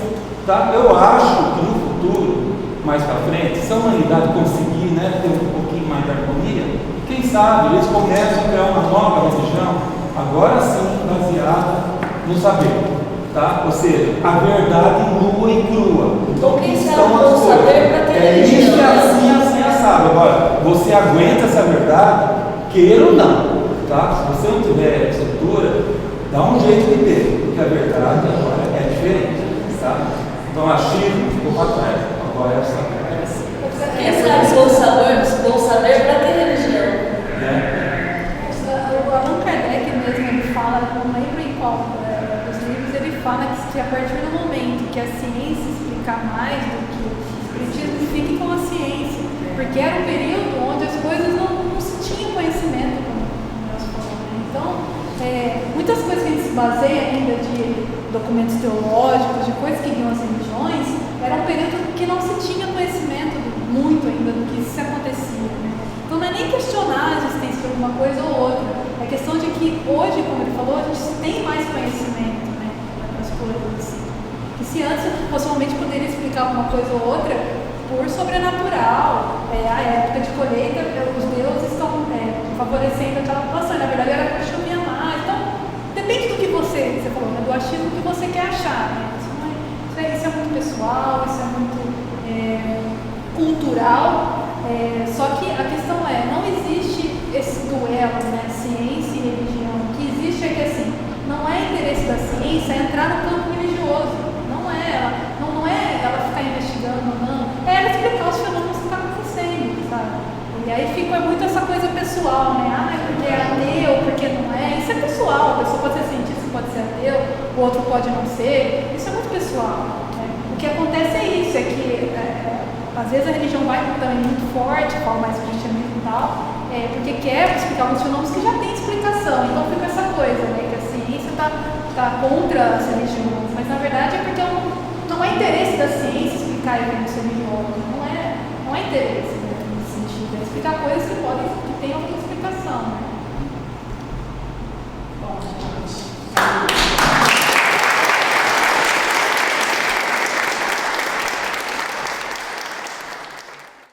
Tá? Eu acho que no futuro, mais para frente, se a humanidade conseguir, né, ter um pouquinho mais de harmonia, quem sabe eles começam a criar uma nova religião, agora sim baseada no saber. Tá? Ou seja, a verdade nua e crua. Então, quem são sabe as o saber para ter isso religião, é assim, assado. Agora, você aguenta essa verdade, queira ou não. Tá? Se você não tiver estrutura, dá um jeito de ter, porque a verdade agora é diferente. Tá? Então, achismo ficou para trás. Agora é o saber. Quem sabe o saber para ter religião. O Allan Kardec mesmo, ele fala, não lembro em qual dos livros, ele fala que a partir do momento que a ciência explicar mais do que o espiritismo, fique com a ciência, porque era um período onde as coisas não se tinha conhecimento, como nós falamos. Então, muitas coisas que a gente se baseia ainda de documentos teológicos, de coisas que guiam as religiões, era um período que não se tinha conhecimento muito ainda do que isso acontecia. Né? Então não é nem questionar a existência de alguma coisa ou outra, é questão de que hoje, como ele falou, a gente tem mais conhecimento, né, das coisas. Que se antes possivelmente poderia explicar alguma coisa ou outra por sobrenatural, a época de colheita, os deuses estão favorecendo aquela população, na verdade era para chover mais. Então depende do que você falou, né, do achismo que você quer achar. Né? Isso é muito pessoal, isso é muito cultural, só que a questão não existe esse duelo, né, ciência e religião. O que existe é que assim, não é interesse da ciência entrar no campo religioso, não pessoal, né? Ah, é porque é ateu, porque não é. Isso é pessoal. A pessoa pode ser cientista, pode ser ateu, o outro pode não ser. Isso é muito pessoal. Né? O que acontece é isso, é que às vezes a religião vai também muito forte, fala mais do cristianismo e tal, porque quer explicar alguns fenômenos que já tem explicação. Então fica essa coisa, né? Que a ciência está contra as religiões, mas na verdade é porque não é interesse da ciência explicar eventos religiosos, não é